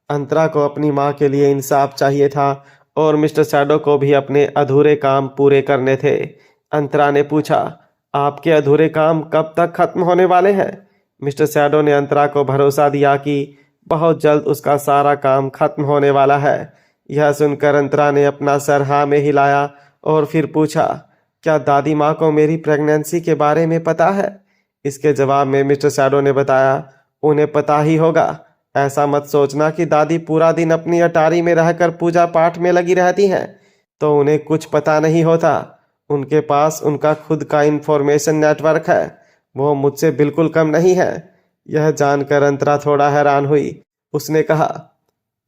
अंतरा को अपनी माँ के लिए इंसाफ चाहिए था और मिस्टर सैडो को भी अपने अधूरे काम पूरे करने थे। अंतरा ने पूछा, आपके अधूरे काम कब तक खत्म होने वाले हैं? मिस्टर सैडो ने अंतरा को भरोसा दिया कि बहुत जल्द उसका सारा काम खत्म होने वाला है। यह सुनकर अंतरा ने अपना सर हाँ में हिलाया और फिर पूछा, क्या दादी माँ को मेरी प्रेगनेंसी के बारे में पता है? इसके जवाब में मिस्टर सैडो ने बताया, उन्हें पता ही होगा। ऐसा मत सोचना कि दादी पूरा दिन अपनी अटारी में रहकर पूजा पाठ में लगी रहती हैं तो उन्हें कुछ पता नहीं होता। उनके पास उनका खुद का इंफॉर्मेशन नेटवर्क है, वो मुझसे बिल्कुल कम नहीं है। यह जानकर अंतरा थोड़ा हैरान हुई। उसने कहा,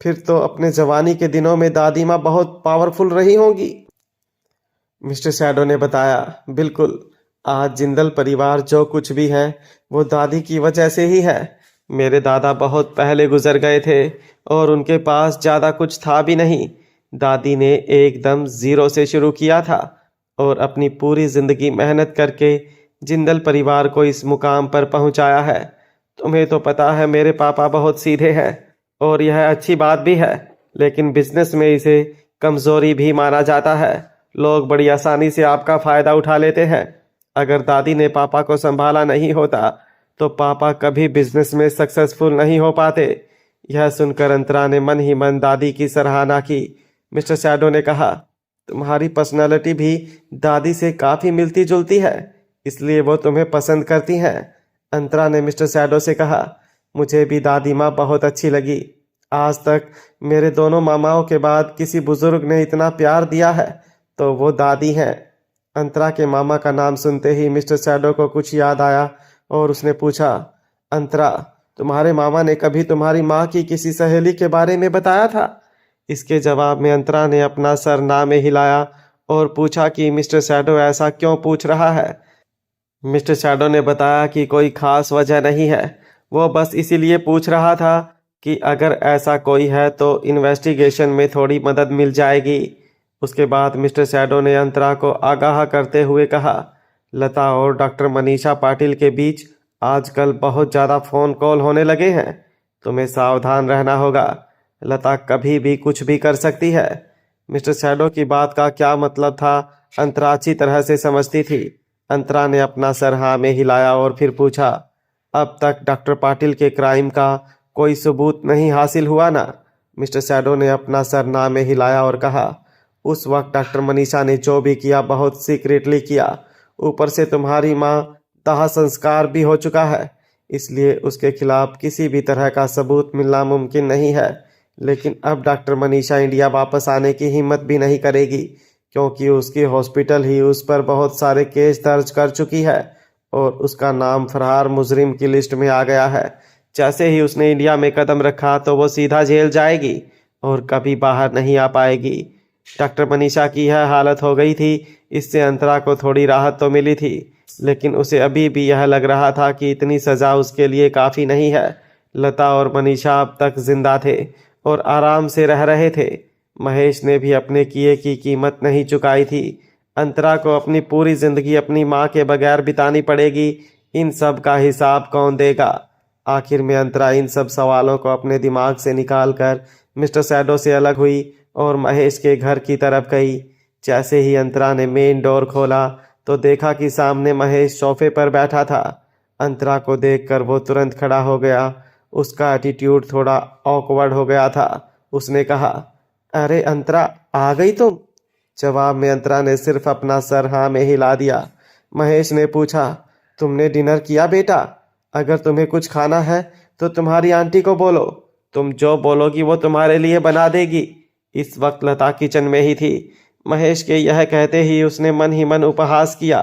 फिर तो अपने जवानी के दिनों में दादी माँ बहुत पावरफुल रही होगी। मिस्टर सैडो ने बताया, बिल्कुल, आज जिंदल परिवार जो कुछ भी है वो दादी की वजह से ही है। मेरे दादा बहुत पहले गुजर गए थे और उनके पास ज़्यादा कुछ था भी नहीं। दादी ने एकदम ज़ीरो से शुरू किया था और अपनी पूरी ज़िंदगी मेहनत करके जिंदल परिवार को इस मुकाम पर पहुंचाया है। तुम्हें तो पता है मेरे पापा बहुत सीधे हैं और यह अच्छी बात भी है, लेकिन बिजनेस में इसे कमज़ोरी भी माना जाता है। लोग बड़ी आसानी से आपका फ़ायदा उठा लेते हैं। अगर दादी ने पापा को संभाला नहीं होता तो पापा कभी बिजनेस में सक्सेसफुल नहीं हो पाते। यह सुनकर अंतरा ने मन ही मन दादी की सराहना की। मिस्टर सैडो ने कहा, तुम्हारी पर्सनालिटी भी दादी से काफ़ी मिलती जुलती है, इसलिए वो तुम्हें पसंद करती हैं। अंतरा ने मिस्टर सैडो से कहा। मुझे भी दादी माँ बहुत अच्छी लगी। आज तक मेरे दोनों मामाओं के बाद किसी बुजुर्ग ने इतना प्यार दिया है तो वो दादी हैं। अंतरा के मामा का नाम सुनते ही मिस्टर सैडो को कुछ याद आया और उसने पूछा, अंतरा, तुम्हारे मामा ने कभी तुम्हारी माँ की किसी सहेली के बारे में बताया था? इसके जवाब में अंतरा ने अपना सर ना में हिलाया और पूछा कि मिस्टर सैडो ऐसा क्यों पूछ रहा है। मिस्टर सैडो ने बताया कि कोई खास वजह नहीं है, वो बस इसीलिए पूछ रहा था कि अगर ऐसा कोई है तो इन्वेस्टिगेशन में थोड़ी मदद मिल जाएगी। उसके बाद मिस्टर सैडो ने अंतरा को आगाह करते हुए कहा, लता और डॉक्टर मनीषा पाटिल के बीच आजकल बहुत ज़्यादा फ़ोन कॉल होने लगे हैं। तुम्हें सावधान रहना होगा। लता कभी भी कुछ भी कर सकती है। मिस्टर सैडो की बात का क्या मतलब था अंतरा अच्छी तरह से समझती थी। अंतरा ने अपना सर हाँ में हिलाया और फिर पूछा, अब तक डॉक्टर पाटिल के क्राइम का कोई सबूत नहीं हासिल हुआ ना? मिस्टर सैडो ने अपना सर ना में हिलाया और कहा, उस वक्त डॉक्टर मनीषा ने जो भी किया बहुत सीक्रेटली किया। ऊपर से तुम्हारी माँ दाह संस्कार भी हो चुका है, इसलिए उसके खिलाफ किसी भी तरह का सबूत मिलना मुमकिन नहीं है। लेकिन अब डॉक्टर मनीषा इंडिया वापस आने की हिम्मत भी नहीं करेगी, क्योंकि उसकी हॉस्पिटल ही उस पर बहुत सारे केस दर्ज कर चुकी है और उसका नाम फरार मुजरिम की लिस्ट में आ गया है। जैसे ही उसने इंडिया में कदम रखा तो वो सीधा जेल जाएगी और कभी बाहर नहीं आ पाएगी। डॉक्टर मनीषा की यह हालत हो गई थी, इससे अंतरा को थोड़ी राहत तो मिली थी, लेकिन उसे अभी भी यह लग रहा था कि इतनी सज़ा उसके लिए काफ़ी नहीं है। लता और मनीषा अब तक जिंदा थे और आराम से रह रहे थे। महेश ने भी अपने किए की कीमत नहीं चुकाई थी। अंतरा को अपनी पूरी ज़िंदगी अपनी माँ के बगैर बितानी पड़ेगी। इन सब का हिसाब कौन देगा? आखिर में अंतरा इन सब सवालों को अपने दिमाग से निकाल कर मिस्टर सैडो से अलग हुई और महेश के घर की तरफ गई। जैसे ही अंतरा ने मेन डोर खोला तो देखा कि सामने महेश सोफे पर बैठा था। अंतरा को देखकर वो तुरंत खड़ा हो गया। उसका एटीट्यूड थोड़ा ऑकवर्ड हो गया था। उसने कहा, अरे अंतरा, आ गई तुम? जवाब में अंतरा ने सिर्फ अपना सर हाँ में हिला दिया। महेश ने पूछा, तुमने डिनर किया बेटा? अगर तुम्हें कुछ खाना है तो तुम्हारी आंटी को बोलो, तुम जो बोलोगी वो तुम्हारे लिए बना देगी। इस वक्त लता किचन में ही थी। महेश के यह कहते ही उसने मन ही मन उपहास किया।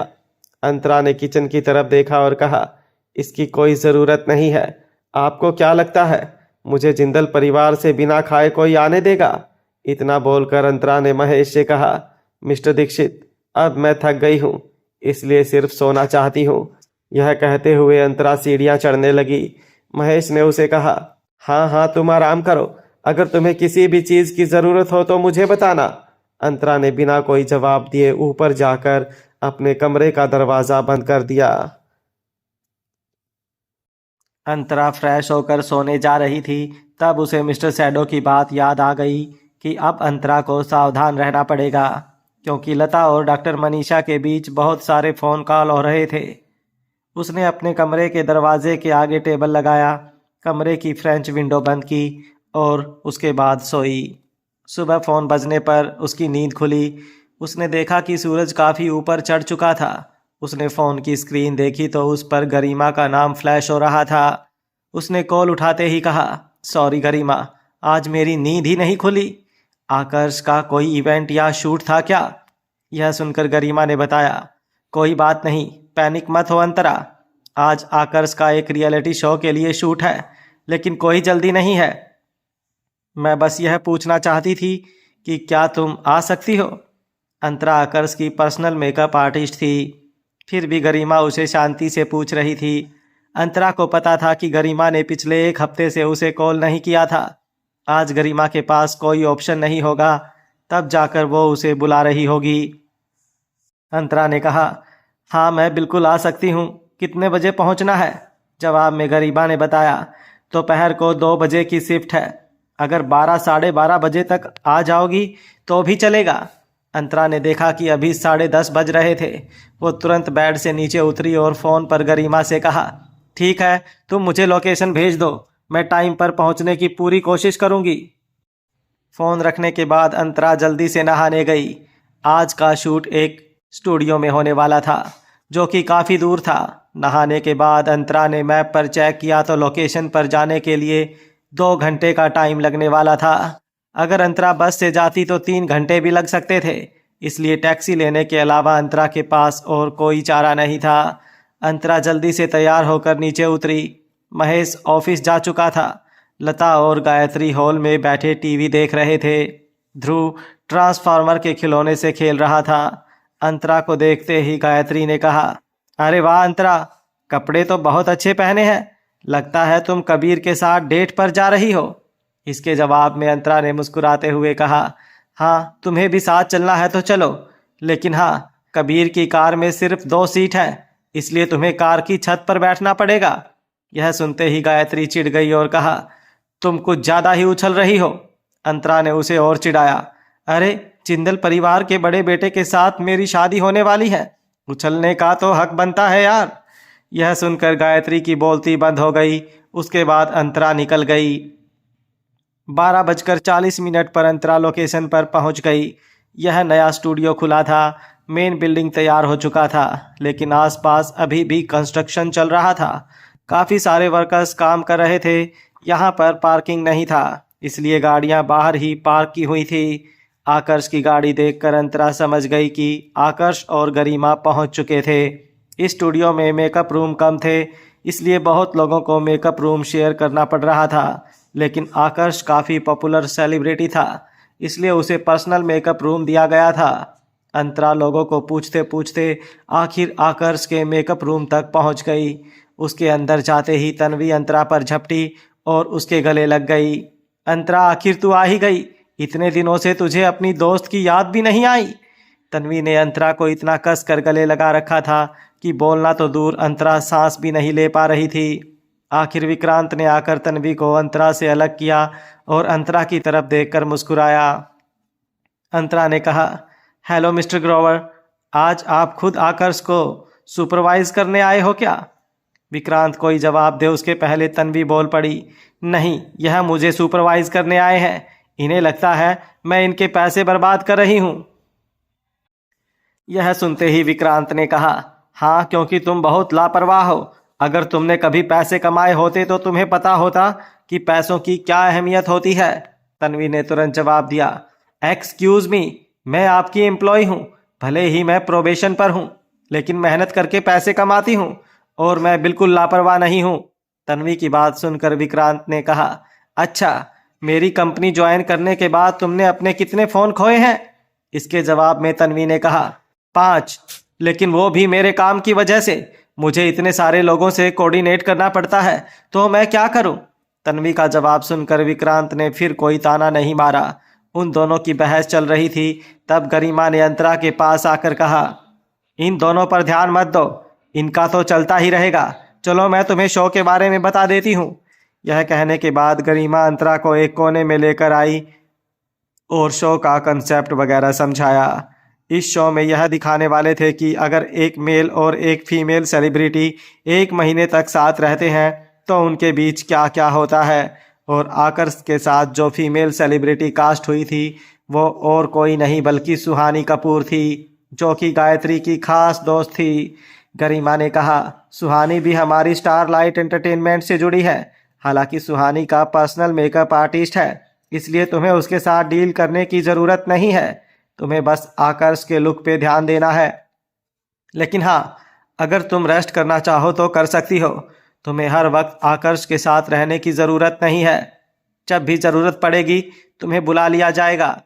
अंतरा ने किचन की तरफ देखा और कहा, इसकी कोई ज़रूरत नहीं है। आपको क्या लगता है मुझे जिंदल परिवार से बिना खाए कोई आने देगा? इतना बोलकर अंतरा ने महेश से कहा, मिस्टर दीक्षित, अब मैं थक गई हूँ, इसलिए सिर्फ सोना चाहती हूँ। यह कहते हुए अंतरा सीढ़ियाँ चढ़ने लगी। महेश ने उसे कहा, हाँ हाँ, तुम आराम करो। अगर तुम्हें किसी भी चीज़ की ज़रूरत हो तो मुझे बताना। अंतरा ने बिना कोई जवाब दिए ऊपर जाकर अपने कमरे का दरवाज़ा बंद कर दिया। अंतरा फ्रेश होकर सोने जा रही थी, तब उसे मिस्टर सैडो की बात याद आ गई कि अब अंतरा को सावधान रहना पड़ेगा, क्योंकि लता और डॉक्टर मनीषा के बीच बहुत सारे फ़ोन कॉल हो रहे थे। उसने अपने कमरे के दरवाजे के आगे टेबल लगाया, कमरे की फ्रेंच विंडो बंद की और उसके बाद सोई। सुबह फ़ोन बजने पर उसकी नींद खुली। उसने देखा कि सूरज काफ़ी ऊपर चढ़ चुका था। उसने फ़ोन की स्क्रीन देखी तो उस पर गरिमा का नाम फ्लैश हो रहा था। उसने कॉल उठाते ही कहा, सॉरी गरिमा, आज मेरी नींद ही नहीं खुली। आकर्ष का कोई इवेंट या शूट था क्या? यह सुनकर गरिमा ने बताया, कोई बात नहीं, पैनिक मत हो अंतरा। आज आकर्ष का एक रियलिटी शो के लिए शूट है, लेकिन कोई जल्दी नहीं है। मैं बस यह पूछना चाहती थी कि क्या तुम आ सकती हो? अंतरा आकर्ष की पर्सनल मेकअप आर्टिस्ट थी, फिर भी गरिमा उसे शांति से पूछ रही थी। अंतरा को पता था कि गरिमा ने पिछले 1 हफ्ते से उसे कॉल नहीं किया था। आज गरिमा के पास कोई ऑप्शन नहीं होगा, तब जाकर वो उसे बुला रही होगी। अंतरा ने कहा, हाँ मैं बिल्कुल आ सकती हूँ। कितने बजे पहुँचना है? जवाब में गरिमा ने बताया, दोपहर को 2 बजे की शिफ्ट है। अगर 12 साढ़े 12 बजे तक आ जाओगी तो भी चलेगा। अंतरा ने देखा कि अभी 10:30 बज रहे थे। वो तुरंत बेड से नीचे उतरी और फ़ोन पर गरिमा से कहा, ठीक है, तुम मुझे लोकेशन भेज दो, मैं टाइम पर पहुंचने की पूरी कोशिश करूंगी। फ़ोन रखने के बाद अंतरा जल्दी से नहाने गई। आज का शूट एक स्टूडियो में होने वाला था जो कि काफ़ी दूर था। नहाने के बाद अंतरा ने मैप पर चेक किया तो लोकेशन पर जाने के लिए 2 घंटे का टाइम लगने वाला था। अगर अंतरा बस से जाती तो 3 घंटे भी लग सकते थे, इसलिए टैक्सी लेने के अलावा अंतरा के पास और कोई चारा नहीं था। अंतरा जल्दी से तैयार होकर नीचे उतरी। महेश ऑफिस जा चुका था। लता और गायत्री हॉल में बैठे टीवी देख रहे थे। ध्रुव ट्रांसफार्मर के खिलौने से खेल रहा था। अंतरा को देखते ही गायत्री ने कहा, अरे वाह अंतरा, कपड़े तो बहुत अच्छे पहने हैं, लगता है तुम कबीर के साथ डेट पर जा रही हो। इसके जवाब में अंतरा ने मुस्कुराते हुए कहा, हाँ तुम्हें भी साथ चलना है तो चलो, लेकिन हाँ कबीर की कार में सिर्फ 2 सीट हैं, इसलिए तुम्हें कार की छत पर बैठना पड़ेगा। यह सुनते ही गायत्री चिढ़ गई और कहा, तुम कुछ ज़्यादा ही उछल रही हो। अंतरा ने उसे और चिढ़ाया, अरे जिंदल परिवार के बड़े बेटे के साथ मेरी शादी होने वाली है, उछलने का तो हक बनता है यार। यह सुनकर गायत्री की बोलती बंद हो गई। उसके बाद अंतरा निकल गई। 12:40 पर अंतरा लोकेशन पर पहुंच गई। यह नया स्टूडियो खुला था। मेन बिल्डिंग तैयार हो चुका था, लेकिन आसपास अभी भी कंस्ट्रक्शन चल रहा था। काफ़ी सारे वर्कर्स काम कर रहे थे। यहाँ पर पार्किंग नहीं था, इसलिए गाड़ियाँ बाहर ही पार्क की हुई थी। आकर्ष की गाड़ी देखकर अंतरा समझ गई कि आकर्ष और गरिमा पहुँच चुके थे। इस स्टूडियो में मेकअप रूम कम थे, इसलिए बहुत लोगों को मेकअप रूम शेयर करना पड़ रहा था। लेकिन आकर्ष काफ़ी पॉपुलर सेलिब्रिटी था, इसलिए उसे पर्सनल मेकअप रूम दिया गया था। अंतरा लोगों को पूछते पूछते आखिर आकर्ष के मेकअप रूम तक पहुंच गई। उसके अंदर जाते ही तन्वी अंतरा पर झपटी और उसके गले लग गई। अंतरा, आखिर तू आ ही गई, इतने दिनों से तुझे अपनी दोस्त की याद भी नहीं आई। तन्वी ने अंतरा को इतना कस कर गले लगा रखा था कि बोलना तो दूर, अंतरा सांस भी नहीं ले पा रही थी। आखिर विक्रांत ने आकर तन्वी को अंतरा से अलग किया और अंतरा की तरफ देखकर मुस्कुराया। अंतरा ने कहा, हेलो मिस्टर ग्रोवर, आज आप खुद आकर्ष को सुपरवाइज करने आए हो क्या? विक्रांत कोई जवाब दे उसके पहले तन्वी बोल पड़ी, नहीं, यह मुझे सुपरवाइज करने आए हैं। इन्हें लगता है मैं इनके पैसे बर्बाद कर रही हूँ। यह सुनते ही विक्रांत ने कहा, हाँ क्योंकि तुम बहुत लापरवाह हो। अगर तुमने कभी पैसे कमाए होते तो तुम्हें पता होता कि पैसों की क्या अहमियत होती है। तन्वी ने तुरंत जवाब दिया, एक्सक्यूज़ मी, मैं आपकी एम्प्लॉय हूँ। भले ही मैं प्रोबेशन पर हूँ, लेकिन मेहनत करके पैसे कमाती हूँ और मैं बिल्कुल लापरवाह नहीं हूँ। तन्वी की बात सुनकर विक्रांत ने कहा, अच्छा, मेरी कंपनी ज्वाइन करने के बाद तुमने अपने कितने फ़ोन खोए हैं? इसके जवाब में तन्वी ने कहा, 5, लेकिन वो भी मेरे काम की वजह से। मुझे इतने सारे लोगों से कोऑर्डिनेट करना पड़ता है, तो मैं क्या करूं? तन्वी का जवाब सुनकर विक्रांत ने फिर कोई ताना नहीं मारा। उन दोनों की बहस चल रही थी। तब गरिमा ने अंतरा के पास आकर कहा, इन दोनों पर ध्यान मत दो, इनका तो चलता ही रहेगा। चलो मैं तुम्हें शो के बारे में बता देती हूँ। यह कहने के बाद गरिमा अंतरा को एक कोने में लेकर आई और शो का कंसेप्ट वगैरह समझाया। इस शो में यह दिखाने वाले थे कि अगर एक मेल और एक फीमेल सेलिब्रिटी 1 महीने तक साथ रहते हैं तो उनके बीच क्या क्या होता है। और आकर्ष के साथ जो फीमेल सेलिब्रिटी कास्ट हुई थी वो और कोई नहीं बल्कि सुहानी कपूर थी, जो कि गायत्री की खास दोस्त थी। गरिमा ने कहा, सुहानी भी हमारी स्टारलाइट एंटरटेनमेंट से जुड़ी है। हालांकि सुहानी का पर्सनल मेकअप आर्टिस्ट है, इसलिए तुम्हें उसके साथ डील करने की ज़रूरत नहीं है। तुम्हें बस आकर्ष के लुक पे ध्यान देना है। लेकिन हाँ, अगर तुम रेस्ट करना चाहो तो कर सकती हो। तुम्हें हर वक्त आकर्ष के साथ रहने की ज़रूरत नहीं है। जब भी ज़रूरत पड़ेगी तुम्हें बुला लिया जाएगा।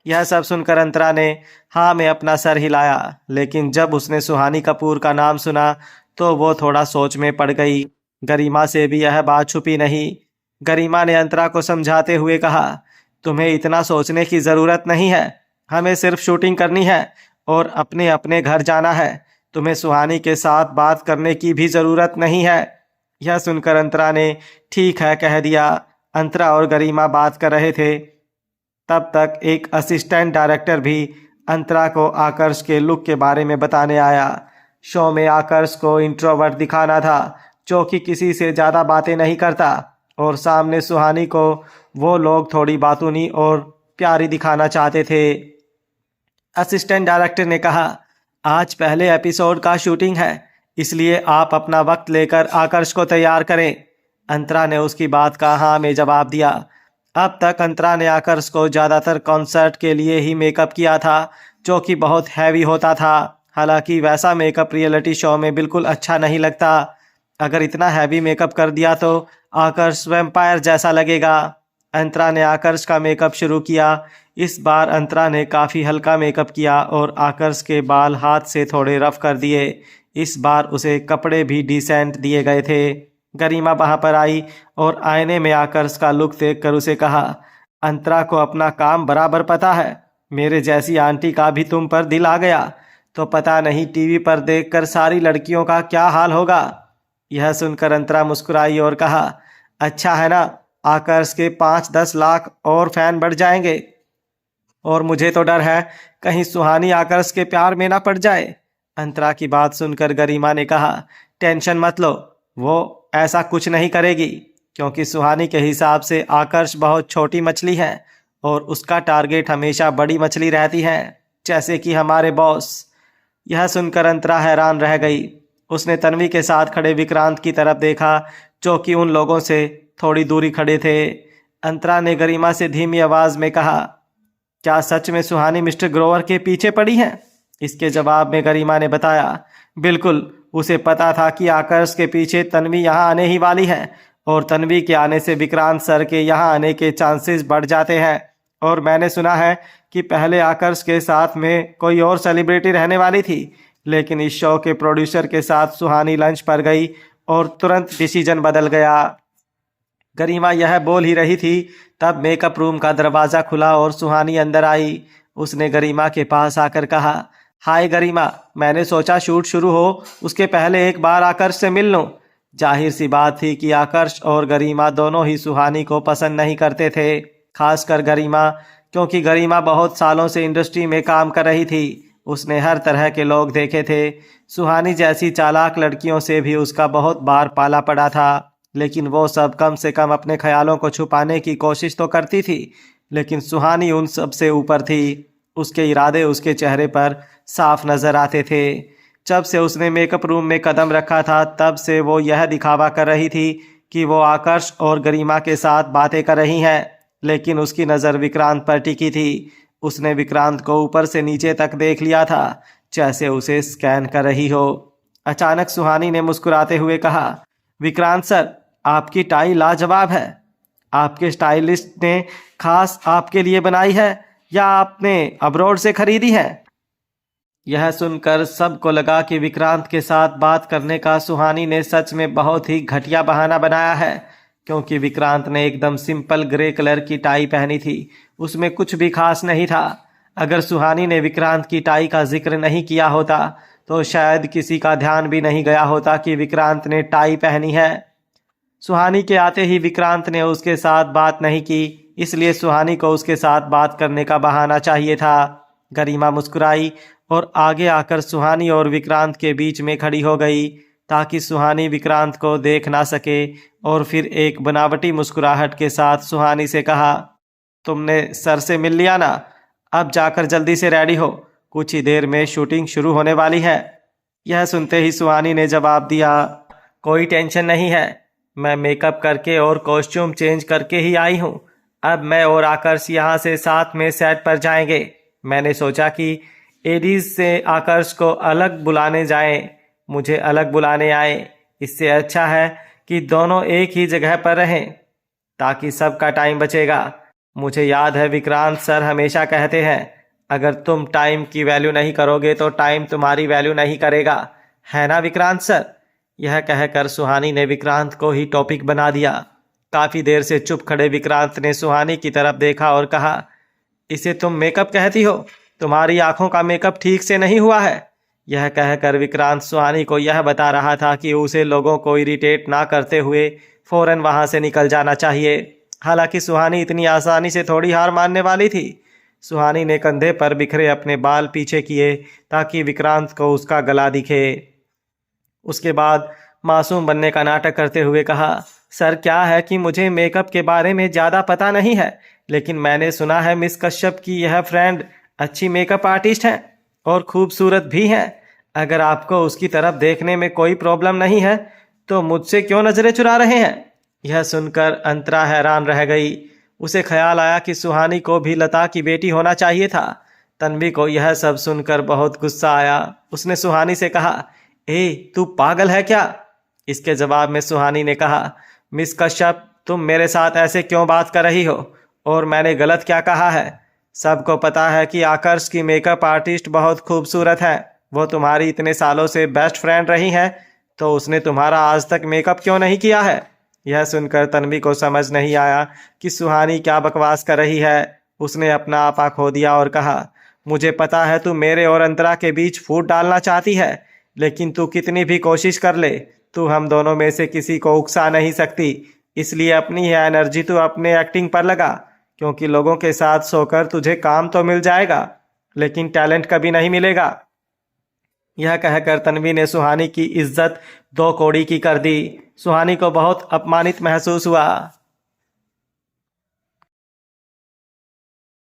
यह सब सुनकर अंतरा ने हाँ में अपना सर हिलाया, लेकिन जब उसने सुहानी कपूर का नाम सुना तो वो थोड़ा सोच में पड़ गई। गरिमा से भी यह बात छुपी नहीं। गरिमा ने अंतरा को समझाते हुए कहा, तुम्हें इतना सोचने की ज़रूरत नहीं है। हमें सिर्फ शूटिंग करनी है और अपने अपने घर जाना है। तुम्हें सुहानी के साथ बात करने की भी ज़रूरत नहीं है। यह सुनकर अंतरा ने ठीक है कह दिया। अंतरा और गरिमा बात कर रहे थे। तब तक एक असिस्टेंट डायरेक्टर भी अंतरा को आकर्ष के लुक के बारे में बताने आया। शो में आकर्ष को इंट्रोवर्ट दिखाना था, जो कि किसी से ज़्यादा बातें नहीं करता, और सामने सुहानी को वो लोग थोड़ी बातूनी और प्यारी दिखाना चाहते थे। असिस्टेंट डायरेक्टर ने कहा, आज पहले एपिसोड का शूटिंग है, इसलिए आप अपना वक्त लेकर आकर्ष को तैयार करें। अंतरा ने उसकी बात का हाँ में जवाब दिया। अब तक अंतरा ने आकर्ष को ज़्यादातर कॉन्सर्ट के लिए ही मेकअप किया था, जो कि बहुत हैवी होता था। हालांकि वैसा मेकअप रियलिटी शो में बिल्कुल अच्छा नहीं लगता। अगर इतना हैवी मेकअप कर दिया तो आकर्ष वैम्पायर जैसा लगेगा। अंतरा ने आकर्ष का मेकअप शुरू किया। इस बार अंतरा ने काफ़ी हल्का मेकअप किया और आकर्ष के बाल हाथ से थोड़े रफ कर दिए। इस बार उसे कपड़े भी डिसेंट दिए गए थे। गरिमा वहाँ पर आई और आईने में आकर्ष का लुक देखकर उसे कहा, अंतरा को अपना काम बराबर पता है। मेरे जैसी आंटी का भी तुम पर दिल आ गया तो पता नहीं टीवी पर देखकर सारी लड़कियों का क्या हाल होगा। यह सुनकर अंतरा मुस्कुराई और कहा, अच्छा है ना, आकर्ष के 5-10 लाख और फैन बढ़ जाएंगे। और मुझे तो डर है कहीं सुहानी आकर्ष के प्यार में ना पड़ जाए। अंतरा की बात सुनकर गरिमा ने कहा, टेंशन मत लो, वो ऐसा कुछ नहीं करेगी, क्योंकि सुहानी के हिसाब से आकर्ष बहुत छोटी मछली है और उसका टारगेट हमेशा बड़ी मछली रहती है, जैसे कि हमारे बॉस। यह सुनकर अंतरा हैरान रह गई। उसने तन्वी के साथ खड़े विक्रांत की तरफ देखा, जो कि उन लोगों से थोड़ी दूरी खड़े थे। अंतरा ने गरिमा से धीमी आवाज़ में कहा, क्या सच में सुहानी मिस्टर ग्रोवर के पीछे पड़ी है? इसके जवाब में गरिमा ने बताया, बिल्कुल, उसे पता था कि आकर्ष के पीछे तन्वी यहाँ आने ही वाली है और तन्वी के आने से विक्रांत सर के यहाँ आने के चांसेस बढ़ जाते हैं। और मैंने सुना है कि पहले आकर्ष के साथ में कोई और सेलिब्रिटी रहने वाली थी, लेकिन इस शो के प्रोड्यूसर के साथ सुहानी लंच पर गई और तुरंत डिसीजन बदल गया। गरिमा यह बोल ही रही थी, तब मेकअप रूम का दरवाज़ा खुला और सुहानी अंदर आई। उसने गरिमा के पास आकर कहा, हाय गरिमा, मैंने सोचा शूट शुरू हो उसके पहले एक बार आकर्ष से मिल लूं। जाहिर सी बात थी कि आकर्ष और गरिमा दोनों ही सुहानी को पसंद नहीं करते थे, खासकर गरिमा, क्योंकि गरिमा बहुत सालों से इंडस्ट्री में काम कर रही थी। उसने हर तरह के लोग देखे थे। सुहानी जैसी चालाक लड़कियों से भी उसका बहुत बार पाला पड़ा था, लेकिन वो सब कम से कम अपने ख्यालों को छुपाने की कोशिश तो करती थी, लेकिन सुहानी उन सब से ऊपर थी। उसके इरादे उसके चेहरे पर साफ नजर आते थे। जब से उसने मेकअप रूम में कदम रखा था, तब से वो यह दिखावा कर रही थी कि वो आकर्ष और गरिमा के साथ बातें कर रही हैं, लेकिन उसकी नज़र विक्रांत पर टिकी थी। उसने विक्रांत को ऊपर से नीचे तक देख लिया था, जैसे उसे स्कैन कर रही हो। अचानक सुहानी ने मुस्कुराते हुए कहा, विक्रांत सर, आपकी टाई लाजवाब है। आपके स्टाइलिस्ट ने खास आपके लिए बनाई है या आपने अब्रॉड से खरीदी है? यह सुनकर सबको लगा कि विक्रांत के साथ बात करने का सुहानी ने सच में बहुत ही घटिया बहाना बनाया है, क्योंकि विक्रांत ने एकदम सिंपल ग्रे कलर की टाई पहनी थी। उसमें कुछ भी खास नहीं था। अगर सुहानी ने विक्रांत की टाई का जिक्र नहीं किया होता तो शायद किसी का ध्यान भी नहीं गया होता कि विक्रांत ने टाई पहनी है। सुहानी के आते ही विक्रांत ने उसके साथ बात नहीं की, इसलिए सुहानी को उसके साथ बात करने का बहाना चाहिए था। गरिमा मुस्कुराई और आगे आकर सुहानी और विक्रांत के बीच में खड़ी हो गई, ताकि सुहानी विक्रांत को देख ना सके, और फिर एक बनावटी मुस्कुराहट के साथ सुहानी से कहा, तुमने सर से मिल लिया ना? अब जाकर जल्दी से रेडी हो, कुछ ही देर में शूटिंग शुरू होने वाली है। यह सुनते ही सुहानी ने जवाब दिया, कोई टेंशन नहीं है, मैं मेकअप करके और कॉस्ट्यूम चेंज करके ही आई हूँ। अब मैं और आकर्ष यहाँ से साथ में सेट पर जाएंगे। मैंने सोचा कि एडीज से आकर्ष को अलग बुलाने जाएं, मुझे अलग बुलाने आए। इससे अच्छा है कि दोनों एक ही जगह पर रहें, ताकि सबका टाइम बचेगा। मुझे याद है विक्रांत सर हमेशा कहते हैं, अगर तुम टाइम की वैल्यू नहीं करोगे तो टाइम तुम्हारी वैल्यू नहीं करेगा, है ना विक्रांत सर? यह कहकर सुहानी ने विक्रांत को ही टॉपिक बना दिया। काफ़ी देर से चुप खड़े विक्रांत ने सुहानी की तरफ देखा और कहा, इसे तुम मेकअप कहती हो? तुम्हारी आंखों का मेकअप ठीक से नहीं हुआ है। यह कहकर विक्रांत सुहानी को यह बता रहा था कि उसे लोगों को इरिटेट ना करते हुए फौरन वहां से निकल जाना चाहिए। हालांकि सुहानी इतनी आसानी से थोड़ी हार मानने वाली थी। सुहानी ने कंधे पर बिखरे अपने बाल पीछे किए ताकि विक्रांत को उसका गला दिखे। उसके बाद मासूम बनने का नाटक करते हुए कहा, सर क्या है कि मुझे मेकअप के बारे में ज़्यादा पता नहीं है, लेकिन मैंने सुना है मिस कश्यप की यह फ्रेंड अच्छी मेकअप आर्टिस्ट हैं और खूबसूरत भी हैं। अगर आपको उसकी तरफ देखने में कोई प्रॉब्लम नहीं है तो मुझसे क्यों नजरें चुरा रहे हैं? यह सुनकर अंतरा हैरान रह गई। उसे ख्याल आया कि सुहानी को भी लता की बेटी होना चाहिए था। तन्वी को यह सब सुनकर बहुत गुस्सा आया। उसने सुहानी से कहा, ए तू पागल है क्या? इसके जवाब में सुहानी ने कहा, मिस कश्यप, तुम मेरे साथ ऐसे क्यों बात कर रही हो? और मैंने गलत क्या कहा है? सबको पता है कि आकर्ष की मेकअप आर्टिस्ट बहुत खूबसूरत है। वो तुम्हारी इतने सालों से बेस्ट फ्रेंड रही है, तो उसने तुम्हारा आज तक मेकअप क्यों नहीं किया है? यह सुनकर तन्वी को समझ नहीं आया कि सुहानी क्या बकवास कर रही है। उसने अपना आपा खो दिया और कहा, मुझे पता है तू मेरे और अंतरा के बीच फूट डालना चाहती है, लेकिन तू कितनी भी कोशिश कर ले, तू हम दोनों में से किसी को उकसा नहीं सकती। इसलिए अपनी यह एनर्जी तू अपने एक्टिंग पर लगा, क्योंकि लोगों के साथ सोकर तुझे काम तो मिल जाएगा, लेकिन टैलेंट कभी नहीं मिलेगा। यह कहकर तन्वी ने सुहानी की इज्जत दो कौड़ी की कर दी। सुहानी को बहुत अपमानित महसूस हुआ।